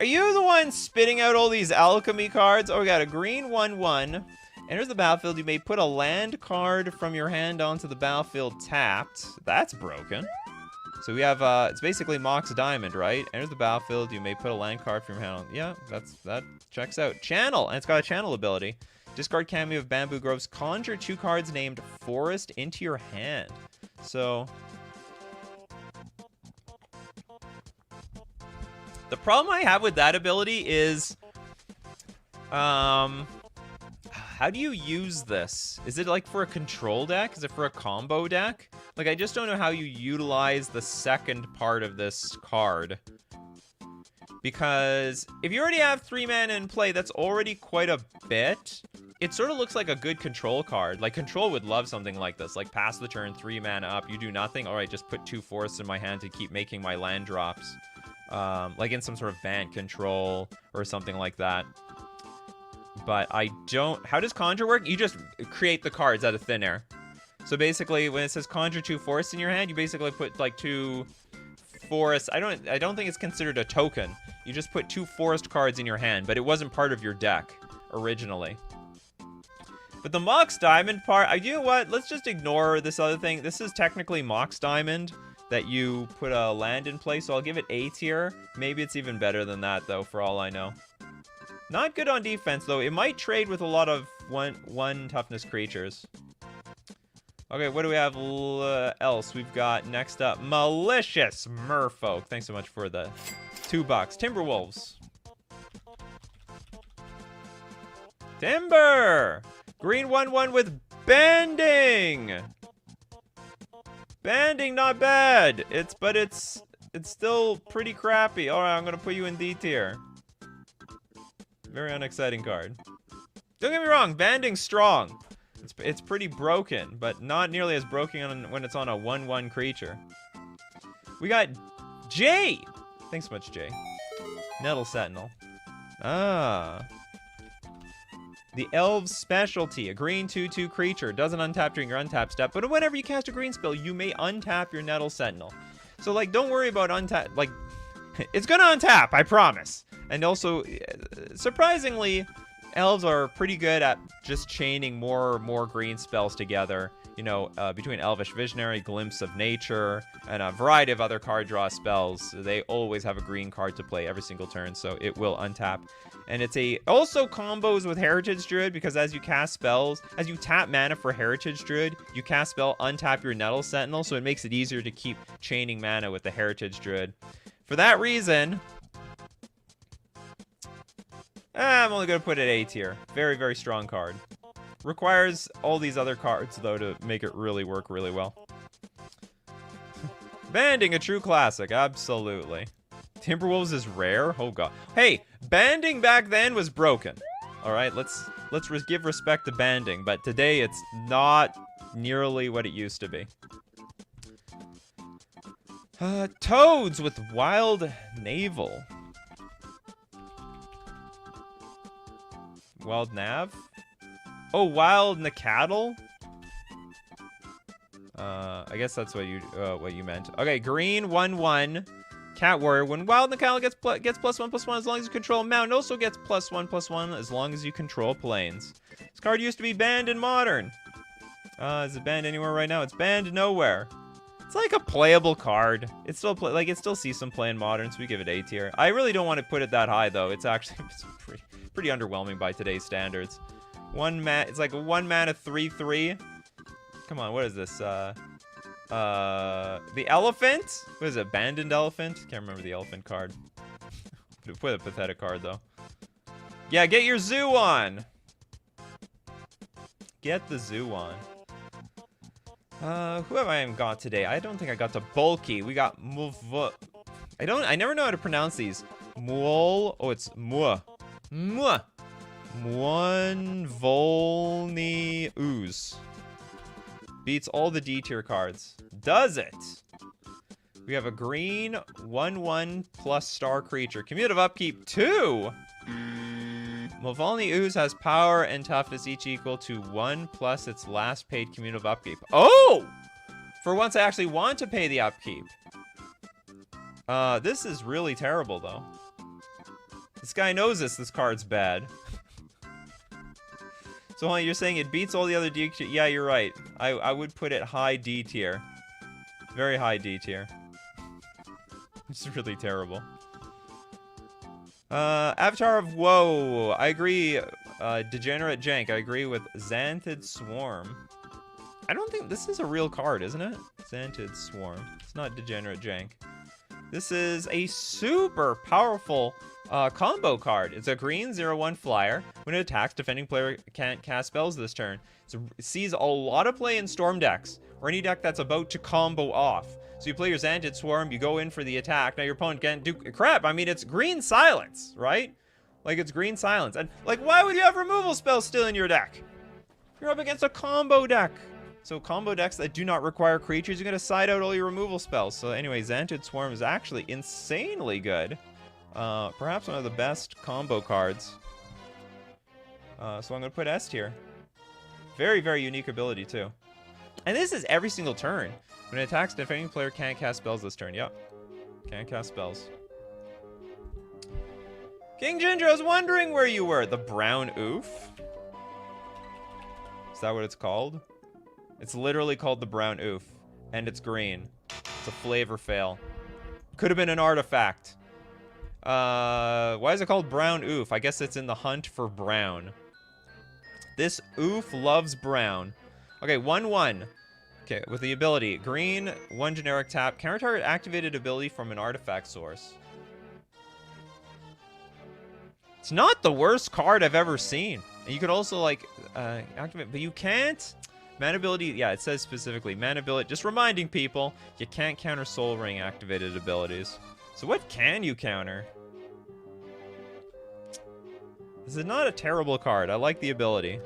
Are you the one spitting out all these alchemy cards? Oh, we got a green 1/1. Enters the battlefield, you may put a land card from your hand onto the battlefield tapped. That's broken. So we have, it's basically Mox Diamond, right? Enters the battlefield, you may put a land card from your hand on... Yeah, that checks out. Channel! And it's got a channel ability. Discard Cameo of Bamboo Groves. Conjure 2 cards named Forest into your hand. So... the problem I have with that ability is... how do you use this? Is it like for a control deck? Is it for a combo deck? Like, I just don't know how you utilize the second part of this card. Because if you already have 3 mana in play, that's already quite a bit. It sort of looks like a good control card. Like, control would love something like this. Like, pass the turn, 3 mana up, you do nothing. All right, just put 2 forests in my hand to keep making my land drops. Like in some sort of band control or something like that. But I don't... How does Conjure work? You just create the cards out of thin air. So basically, when it says Conjure 2 forests in your hand, you basically put like 2 forests. I don't think it's considered a token. You just put 2 forest cards in your hand, but it wasn't part of your deck originally. But the Mox Diamond part, you know what? Let's just ignore this other thing. This is technically Mox Diamond that you put a land in place, so I'll give it A tier. Maybe it's even better than that, though, for all I know. Not good on defense, though. It might trade with a lot of one toughness creatures. Okay, what do we have else? We've got, next up, Malicious Merfolk. Thanks so much for the $2. Timberwolves. Timber! Green 1/1 with Banding! Banding, not bad! But it's still pretty crappy. Alright, I'm gonna put you in D tier. Very unexciting card. Don't get me wrong, Banding's strong. It's pretty broken, but not nearly as broken when it's on a 1/1 creature. We got Jay! Thanks so much, Jay. Nettle Sentinel. Ah. The Elves Specialty, a green 2/2 creature. Doesn't untap during your untap step, but whenever you cast a green spell, you may untap your Nettle Sentinel. So, like, don't worry about untap. Like, it's gonna untap, I promise. And also, surprisingly, Elves are pretty good at just chaining more green spells together. You know, between Elvish Visionary, Glimpse of Nature, and a variety of other card draw spells. They always have a green card to play every single turn, so it will untap. And it's also combos with Heritage Druid, because as you cast spells, as you tap mana for Heritage Druid, you cast spell, untap your Nettle Sentinel, so it makes it easier to keep chaining mana with the Heritage Druid. For that reason, I'm only going to put it A tier. Very, very strong card. Requires all these other cards, though, to make it really work really well. Banding, a true classic. Absolutely. Timberwolves is rare? Oh, God. Hey, Banding back then was broken. All right, let's give respect to Banding, but today it's not nearly what it used to be. Toads with Wild Navel. Wild Nav? Oh, Wild Nikachu? I guess that's what you meant. Okay, green 1/1 Cat Warrior. When Wild Nikachu gets +1/+1 as long as you control a mountain, also gets +1/+1 as long as you control plains. This card used to be banned in Modern. Is it banned anywhere right now? It's banned nowhere. It's like a playable card. It's still it still sees some play in Modern, so we give it A tier. I really don't want to put it that high though. It's actually pretty underwhelming by today's standards. It's like a 1 mana 3/3. Come on, what is this? The Elephant? What is it? Abandoned Elephant? Can't remember the elephant card. What a pathetic card though. Yeah, get your zoo on. Get the zoo on. Who have I got today? I don't think I got to Bulky. We got I never know how to pronounce these. Muol. Oh, it's Mua. Mua. Mon-Fri Ooze. Beats all the D tier cards. Does it? We have a green 1/1 plus star creature. Commutative upkeep 2. Mon-Fri Ooze has power and toughness each equal to 1 plus its last paid commutative upkeep. Oh! For once I actually want to pay the upkeep. This is really terrible though. This guy knows this card's bad. So you're saying it beats all the other D tier? Yeah, you're right. I would put it high D tier. Very high D tier. It's really terrible. Avatar of Woe. I agree. Degenerate Jank. I agree with Xanthid Swarm. I don't think this is a real card, isn't it? Xanthid Swarm. It's not Degenerate Jank. This is a super powerful combo card. It's a green 0/1 flyer. When it attacks, defending player can't cast spells this turn. So it sees a lot of play in Storm decks, or any deck that's about to combo off. So you play your Xanthid Swarm, you go in for the attack. Now your opponent can't do crap. I mean, it's green silence, right? Like, it's green silence. And, like, why would you have removal spells still in your deck? You're up against a combo deck. So combo decks that do not require creatures, you're going to side out all your removal spells. So anyway, Xanthid Swarm is actually insanely good. Perhaps one of the best combo cards. So I'm going to put S tier. Very, very unique ability, too. And this is every single turn. When it attacks, defending player can't cast spells this turn. Yep. Can't cast spells. King Ginger, I was wondering where you were. The brown oof? Is that what it's called? It's literally called the brown oof. And it's green. It's a flavor fail. Could have been an artifact. Why is it called brown oof? I guess it's in the hunt for brown. This oof loves brown. Okay, 1/1. Okay, with the ability. Green, 1 generic tap. Counter target activated ability from an artifact source. It's not the worst card I've ever seen. And you could also, like, activate, but you can't. Mana ability, yeah, it says specifically. Mana ability, just reminding people, you can't counter Soul Ring activated abilities. So what can you counter? This is not a terrible card. I like the ability.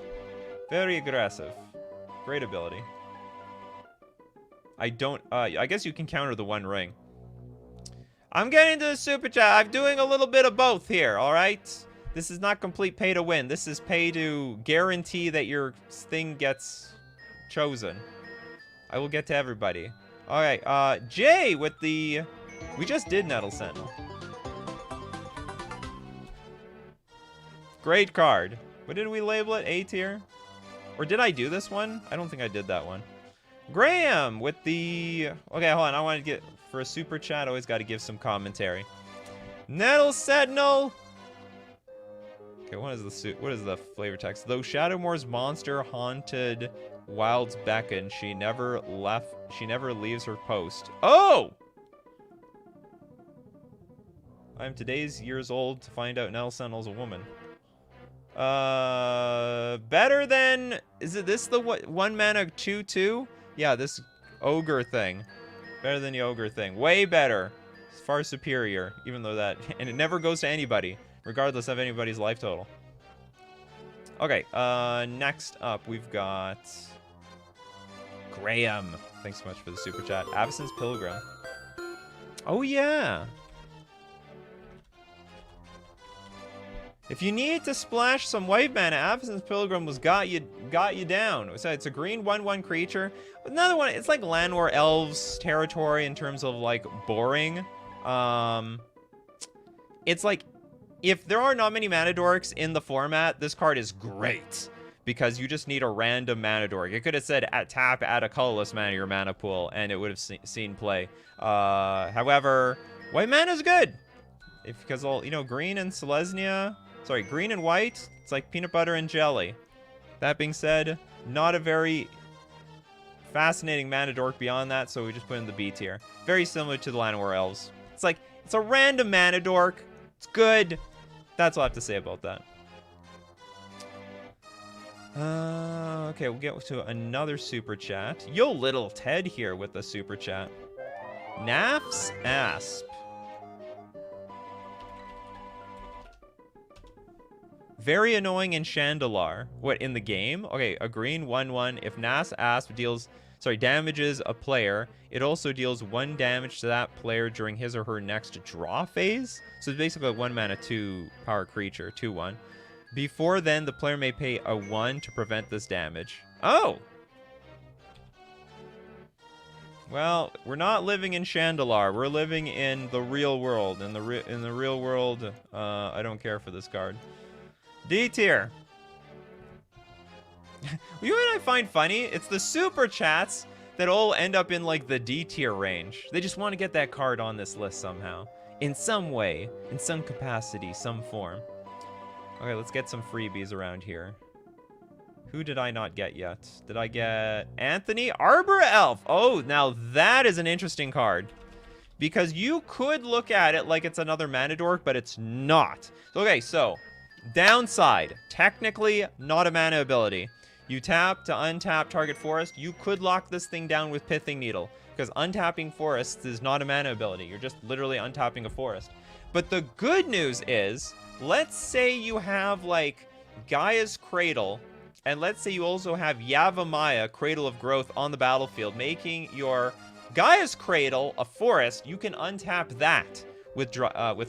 Very aggressive. Great ability. I don't, I guess you can counter the 1 ring. I'm getting to the super chat. I'm doing a little bit of both here, all right? This is not complete pay to win. This is pay to guarantee that your thing gets chosen. I will get to everybody. All right, Jay with the... We just did Nettle Sentinel. Great card. What did we label it? A tier? Or did I do this one? I don't think I did that one. Graham with the... Okay, hold on. I want to get... For a super chat, always got to give some commentary. Nettle Sentinel. Okay, what is the flavor text? Though Shadowmoor's monster haunted Wild's beckon, she never leaves her post. Oh! I'm today's years old to find out Nettle Sentinel's a woman. Better than... Is it this the 1 mana 2/2? Yeah, this ogre thing. Better than the ogre thing. Way better. It's far superior, even though that... And it never goes to anybody, regardless of anybody's life total. Okay, next up, we've got... Graham. Thanks so much for the super chat. Avacyn's Pilgrim. Oh, yeah. If you need to splash some white mana, Avacyn's Pilgrim got you down. So it's a green 1/1 creature. Another one, it's like Llanowar Elves territory in terms of like boring. It's like if there are not many mana dorks in the format, this card is great because you just need a random mana dork. It could have said at tap, add a colorless mana to your mana pool, and it would have seen play. However, white mana is good because all green and Selesnya. Sorry, green and white, it's like peanut butter and jelly. That being said, not a very fascinating mana dork beyond that, so we just put in the B tier. Very similar to the Llanowar Elves. It's like, it's a random mana dork. It's good. That's all I have to say about that. Okay, we'll get to another super chat. Yo, little Ted here with the super chat. Naf's Asp. Very annoying in Chandelar. What, in the game? Okay, a green 1/1. If Naf's Asp damages a player, it also deals 1 damage to that player during his or her next draw phase. So it's basically a 1 mana 2 power creature, 2/1. Before then, the player may pay a 1 to prevent this damage. Oh! Well, we're not living in Chandelar. We're living in the real world. In the real world, I don't care for this card. D tier. You know what I find funny? It's the super chats that all end up in like the D tier range. They just want to get that card on this list somehow. In some way, in some capacity, some form. Okay, let's get some freebies around here. Who did I not get yet? Did I get Anthony? Arbor Elf. Oh, now that is an interesting card. Because you could look at it like it's another mana dork, but it's not. Okay, so... Downside, technically not a mana ability. You tap to untap target forest. You could lock this thing down with Pithing Needle because untapping forests is not a mana ability. You're just literally untapping a forest. But the good news is, let's say you have like Gaia's Cradle, and let's say you also have Yavimaya, Cradle of Growth on the battlefield, making your Gaia's Cradle a forest. You can untap that with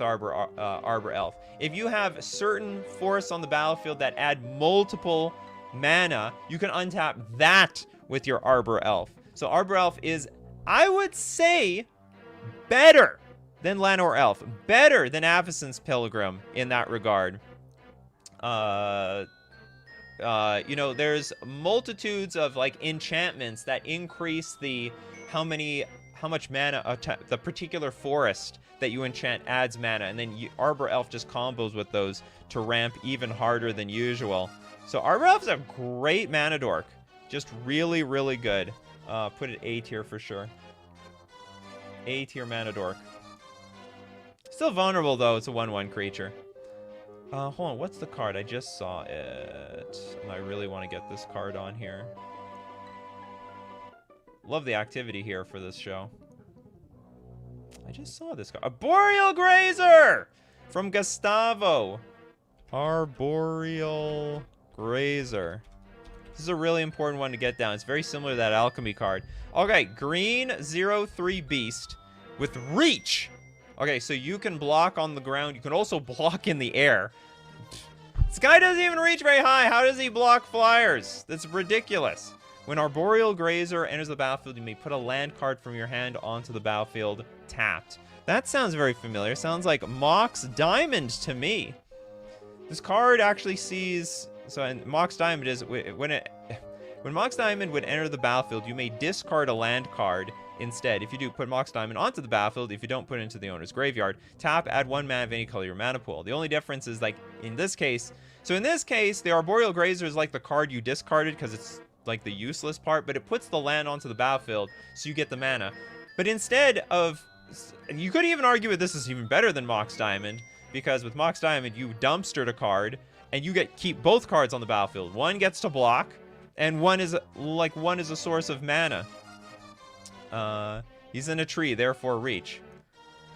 Arbor Elf. If you have certain forests on the battlefield that add multiple mana, you can untap that with your Arbor Elf. So Arbor Elf is, I would say, better than Llanowar Elf. Better than Avacyn's Pilgrim in that regard. You know, there's multitudes of like enchantments that increase the how much mana the particular forest that you enchant adds mana, and then Arbor Elf just combos with those to ramp even harder than usual. So Arbor Elf is a great mana dork, just really, really good. Put it A tier for sure. A tier mana dork. Still vulnerable though. It's a 1/1 creature. Hold on, what's the card? I just saw it. And I really want to get this card on here. Love the activity here for this show. I just saw this card. Arboreal Grazer! From Gustavo. Arboreal Grazer. This is a really important one to get down. It's very similar to that Alchemy card. Okay, green 0/3 beast with reach. Okay, so you can block on the ground. You can also block in the air. This guy doesn't even reach very high. How does he block flyers? That's ridiculous. When Arboreal Grazer enters the battlefield, you may put a land card from your hand onto the battlefield tapped. That sounds very familiar. Sounds like Mox Diamond to me. This card actually sees... So in Mox Diamond is... When Mox Diamond would enter the battlefield, you may discard a land card instead. If you do, put Mox Diamond onto the battlefield. If you don't, put it into the owner's graveyard. Tap, add 1 mana of any color your mana pool. The only difference is, like, in this case... So in this case, the Arboreal Grazer is like the card you discarded because it's like the useless part, but it puts the land onto the battlefield, so you get the mana. But instead of... You could even argue that this is even better than Mox Diamond, because with Mox Diamond, you dumpstered a card, and you keep both cards on the battlefield. One gets to block, and one is a source of mana. He's in a tree, therefore reach.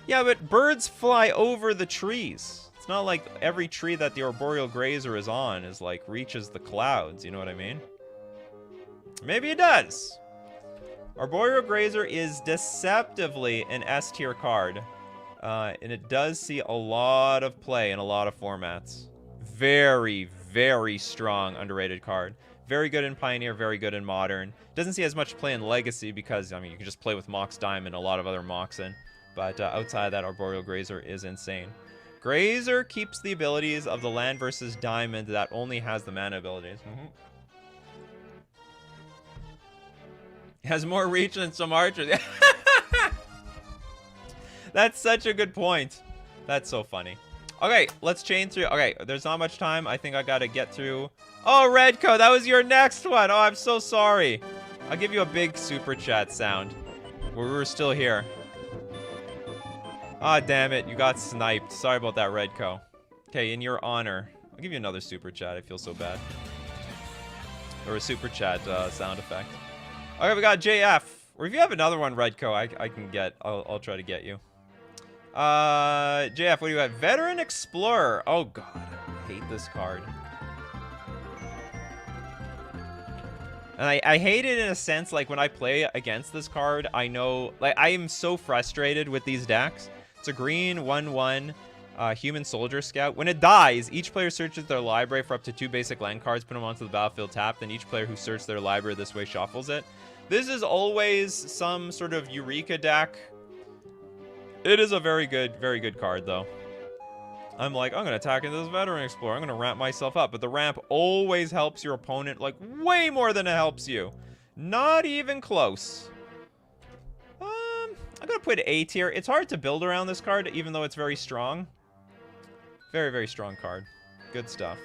Yeah, but birds fly over the trees. It's not like every tree that the Arboreal Grazer is on is like reaches the clouds, you know what I mean? Maybe it does. Arboreal Grazer is deceptively an S tier card. And it does see a lot of play in a lot of formats. Very, very strong underrated card. Very good in Pioneer, very good in Modern. Doesn't see as much play in Legacy because, I mean, you can just play with Mox Diamond, a lot of other Mox in. But outside of that, Arboreal Grazer is insane. Grazer keeps the abilities of the land versus Diamond that only has the mana abilities. It has more reach than some archers. That's such a good point. That's so funny. Okay, let's chain through. Okay, there's not much time. I think I gotta get through. Oh, Redco, that was your next one. Oh, I'm so sorry. I'll give you a big super chat sound. We're still here. Ah, damn it. You got sniped. Sorry about that, Redco. Okay, in your honor. I'll give you another super chat. I feel so bad. Or a super chat sound effect. Okay, we got JF. Or if you have another one, Redco, I can get. I'll try to get you. JF, what do you have? Veteran Explorer. Oh, God. I hate this card. And I hate it in a sense, like, when I play against this card, I know... Like, I am so frustrated with these decks. It's a green 1/1 Human Soldier Scout. When it dies, each player searches their library for up to 2 basic land cards, put them onto the battlefield tapped, then each player who searched their library this way shuffles it. This is always some sort of Eureka deck. It is a very good card, though. I'm like, I'm going to attack into this Veteran Explorer. I'm going to ramp myself up. But the ramp always helps your opponent, like, way more than it helps you. Not even close. I'm going to put A tier. It's hard to build around this card, even though it's very strong. Very, very strong card. Good stuff.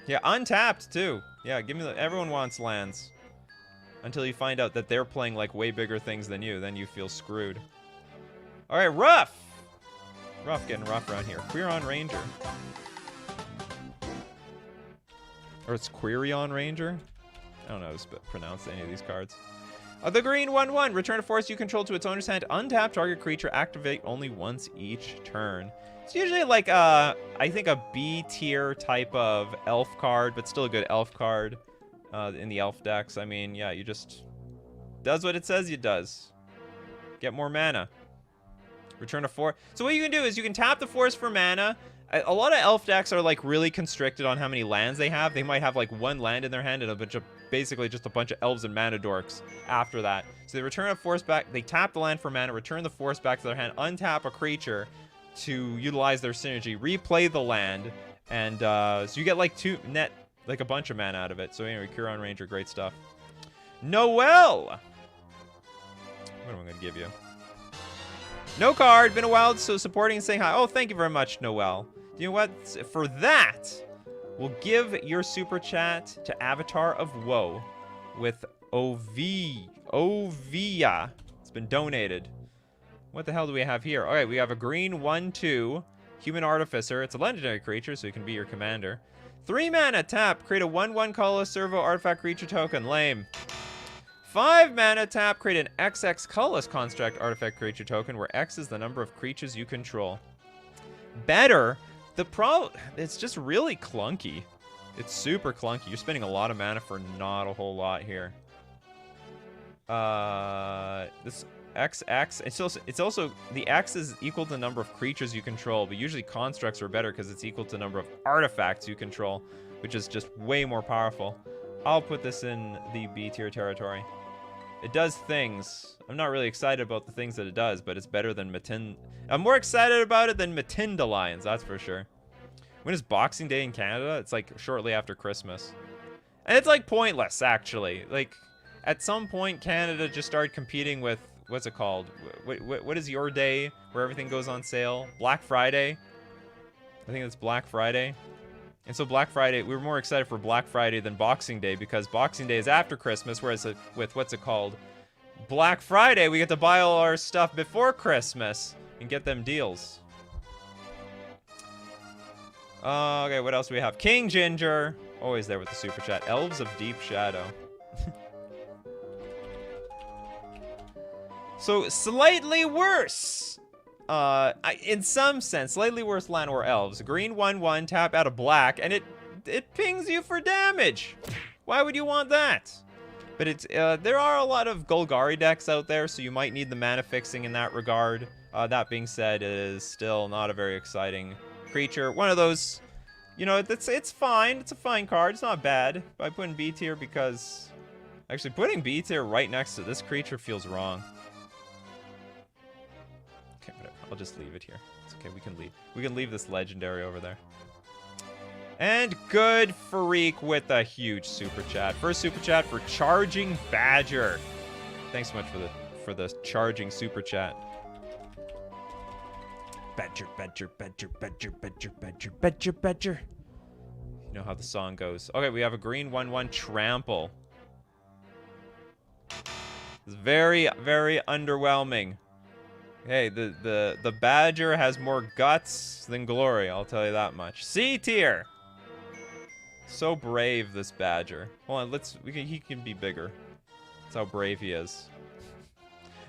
Yeah, untapped, too. Yeah, give me the... Everyone wants lands. Until you find out that they're playing, like, way bigger things than you. Then you feel screwed. All right, rough. Rough, getting rough around here. Quirion Ranger. Or it's Quirion Ranger? I don't know how to pronounce any of these cards. The green 1/1. Return a force you control to its owner's hand. Untap target creature. Activate only once each turn. It's usually like, I think a B tier type of elf card, but still a good elf card in the elf decks. I mean, yeah, you just... Does what it says it does. Get more mana. Return a force. So what you can do is you can tap the force for mana. A lot of elf decks are like really constricted on how many lands they have. They might have like 1 land in their hand and a bunch of basically just a bunch of elves and mana dorks after that. So they return a force back. They tap the land for mana, return the force back to their hand, untap a creature to utilize their synergy, replay the land, and so you get like a bunch of mana out of it. So anyway, Huron Ranger, great stuff. Noel! What am I going to give you? No card. Been a while, so supporting and saying hi. Oh, thank you very much, Noel. You know what? For that, we'll give your super chat to Avatar of Woe with Ovia. It's been donated. What the hell do we have here? All right, we have a green 1/2 Human Artificer. It's a legendary creature, so it can be your commander. 3 mana, tap. Create a 1/1 colorless servo artifact creature token. Lame. 5 mana, tap. Create an XX colorless construct artifact creature token, where X is the number of creatures you control. Better. The problem, it's just really clunky. It's super clunky. You're spending a lot of mana for not a whole lot here. This XX, it's also the X is equal to the number of creatures you control, but usually constructs are better because it's equal to the number of artifacts you control, which is just way more powerful. I'll put this in the B tier territory. It does things. I'm not really excited about the things that it does, but it's better than I'm more excited about it than Matinda Lions, that's for sure. When is Boxing Day in Canada? It's like shortly after Christmas. And it's like pointless, actually. Like, at some point, Canada just started competing with, what's it called? What is your day where everything goes on sale? Black Friday? I think it's Black Friday. And so Black Friday, we were more excited for Black Friday than Boxing Day because Boxing Day is after Christmas, whereas with, what's it called? Black Friday, we get to buy all our stuff before Christmas and get them deals. Okay, what else do we have? King Ginger. Always there with the super chat. Elves of Deep Shadow. So, slightly worse. In some sense, slightly worse land or elves. Green 1/1, tap out of black, and it pings you for damage. Why would you want that? But it's there are a lot of Golgari decks out there, so you might need the mana fixing in that regard. That being said, it is still not a very exciting creature. One of those, you know, it's fine. It's a fine card. It's not bad. But I put in B tier because actually putting B tier right next to this creature feels wrong. Okay, whatever. I'll just leave it here. It's okay. We can leave. We can leave this legendary over there. And good freak with a huge super chat. First super chat for Charging Badger. Thanks so much for the charging super chat. Badger, badger, badger, badger, badger, badger, badger, badger. You know how the song goes. Okay, we have a green 1/1 trample. It's very, very underwhelming. Hey, the badger has more guts than glory, I'll tell you that much. C tier. So brave, this badger. Hold on, he can be bigger. That's how brave he is.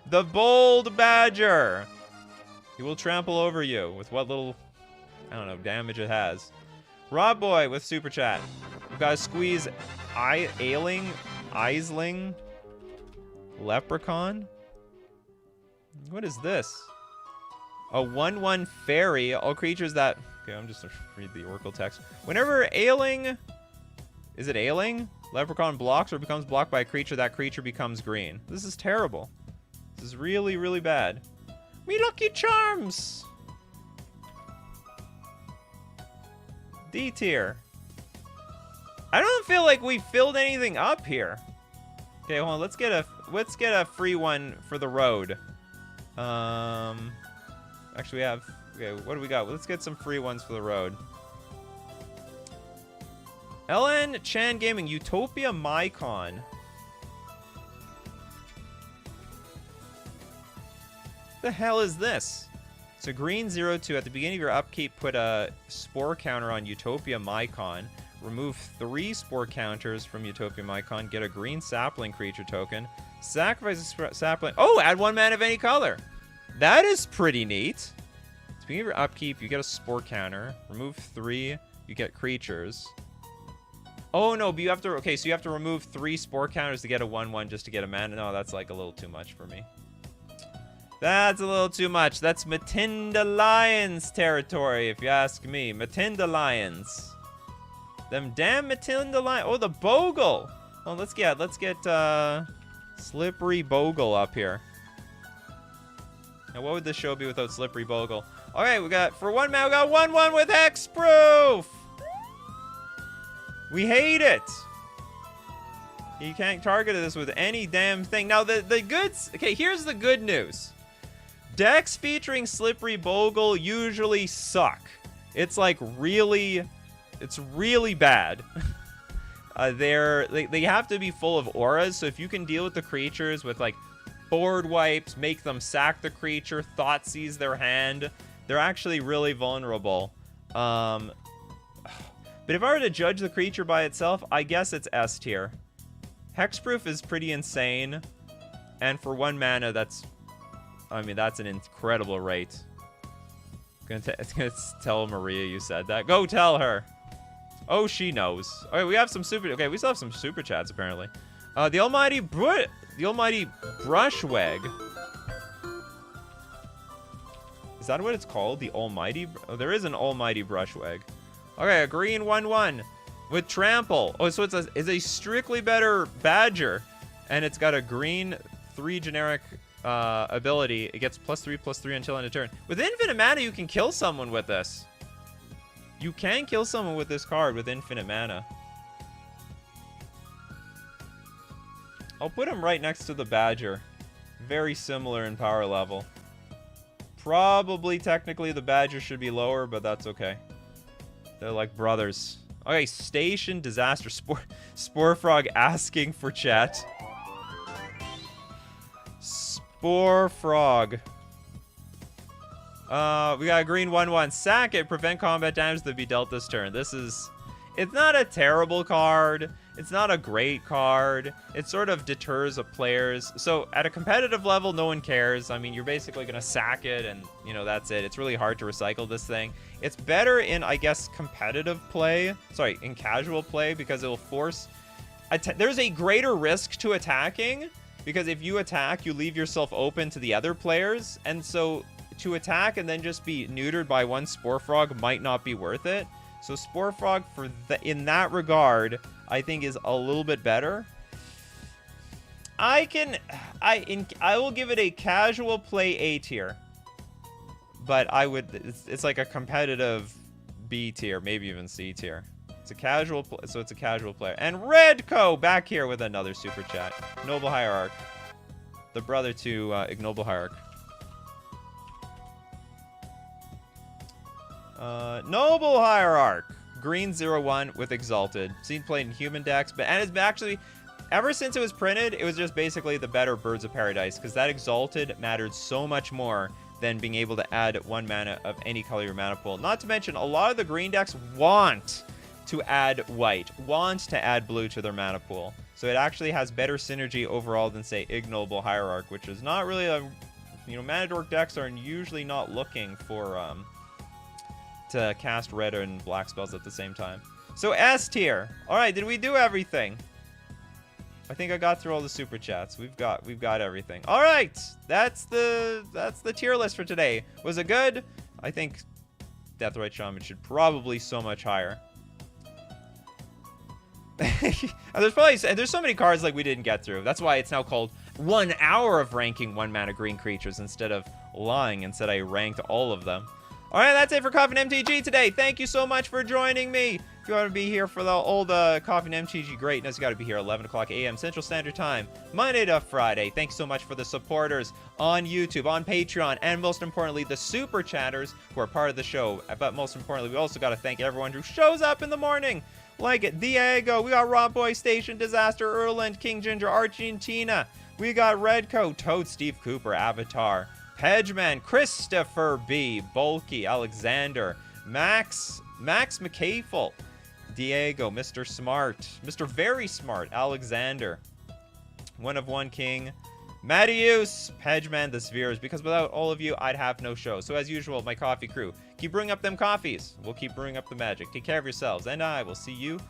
The bold badger. He will trample over you with what little, I don't know, damage it has. Rob Boy with super chat. We've got to squeeze Aisling Leprechaun. What is this? A 1/1 fairy. All creatures that... Okay, I'm just going to read the Oracle text. Whenever Ailing... Is it Ailing? Leprechaun blocks or becomes blocked by a creature, that creature becomes green. This is terrible. This is really, really bad. Me Lucky Charms! D tier. I don't feel like we filled anything up here. Okay, hold on. Let's get a free one for the road. Actually, we have... Okay, what do we got? Let's get some free ones for the road. LN Chan Gaming, Utopia Mycon. The hell is this? It's a green 0/2. At the beginning of your upkeep, put a spore counter on Utopia Mycon. Remove 3 spore counters from Utopia Mycon. Get a green sapling creature token. Sacrifice a sapling. Oh, add 1 mana of any color. That is pretty neat. At the beginning of your upkeep, you get a spore counter. Remove 3. You get creatures. Oh no, but you have to. Okay, so you have to remove 3 spore counters to get a 1/1 just to get a mana. No, that's like a little too much for me. That's a little too much. That's Matinda Lions territory, if you ask me. Matinda Lions. Them damn Matinda Lions. Oh, the Bogle. Oh, let's get Slippery Bogle up here. Now, what would this show be without Slippery Bogle? Okay, we got, for one man, we got 1-1 with Hexproof! We hate it! You can't target this with any damn thing. Now, the goods... Okay, here's the good news. Decks featuring Slippery Bogle usually suck. It's like really... It's really bad. They have to be full of auras, so if you can deal with the creatures with, like, board wipes, make them sack the creature, Thoughtseize their hand, they're actually really vulnerable. But if I were to judge the creature by itself, I guess it's S tier. Hexproof is pretty insane, and for 1 mana, that's... I mean, that's an incredible rate. It's gonna tell Maria you said that. Go tell her! Oh, she knows. Okay, we have some super... Okay, we still have some super chats, apparently. The Almighty Brushweg. Is that what it's called? The Almighty... Oh, there is an Almighty Brushweg. Okay, a green 1-1 with Trample. Oh, so it's a strictly better Badger. And it's got a green 3 generic ability. It gets +3/+3 until end of turn. With infinite mana, you can kill someone with this. You can kill someone with this card with infinite mana. I'll put him right next to the Badger. Very similar in power level. Probably, technically, the Badger should be lower, but that's okay. They're like brothers. Okay, Station Disaster. Spore Frog asking for chat. Spore Frog. We got a green 1-1. Sack it. Prevent combat damage that be dealt this turn. This is... It's not a terrible card. It's not a great card. It sort of deters players. So at a competitive level, no one cares. I mean, you're basically going to sack it and, you know, that's it. It's really hard to recycle this thing. It's better in, I guess, competitive play. Sorry, in casual play, because it'll force... There's a greater risk to attacking, because if you attack, you leave yourself open to the other players. And so to attack and then just be neutered by one Spore Frog might not be worth it. So Spore Frog, in that regard, I think is a little bit better. I will give it a casual play A tier. But it's like a competitive B tier, maybe even C tier. It's a casual, so it's a casual player. And Redco back here with another super chat. Noble Hierarch, the brother to Ignoble Hierarch. Noble Hierarch, green 0-1 with Exalted. Seen played in human decks, and it's actually, ever since it was printed, it was just basically the better Birds of Paradise, because that Exalted mattered so much more than being able to add 1 mana of any color your mana pool. Not to mention, a lot of the green decks want to add white, want to add blue to their mana pool. So it actually has better synergy overall than, say, Ignoble Hierarch, which is not really a, you know, mana dork decks are usually not looking for, to cast red and black spells at the same time. So S tier. All right, did we do everything? I think I got through all the super chats. We've got everything. All right, that's the tier list for today. Was it good? I think Deathrite Shaman should probably so much higher. There's so many cards like we didn't get through. That's why it's now called 1 hour of ranking 1 mana green creatures instead of lying and said I ranked all of them. All right, that's it for Coffee and MTG today. Thank you so much for joining me. If you want to be here for the old Coffee and MTG greatness, you got to be here 11 o'clock a.m. Central Standard Time, Monday to Friday. Thanks so much for the supporters on YouTube, on Patreon, and most importantly, the super chatters who are part of the show. But most importantly, we also got to thank everyone who shows up in the morning, like Diego. We got Rob Boy, Station Disaster, Erland, King Ginger, Argentina. We got Redco, Toad, Steve Cooper, Avatar, Hedgeman, Christopher B, Bulky, Alexander, Max McCafel, Diego, Mr. Smart, Mr. Very Smart, Alexander, One of One King, Mattius, Hedgeman, the Spheres, because without all of you, I'd have no show. So as usual, my coffee crew, keep brewing up them coffees. We'll keep brewing up the magic. Take care of yourselves, and I will see you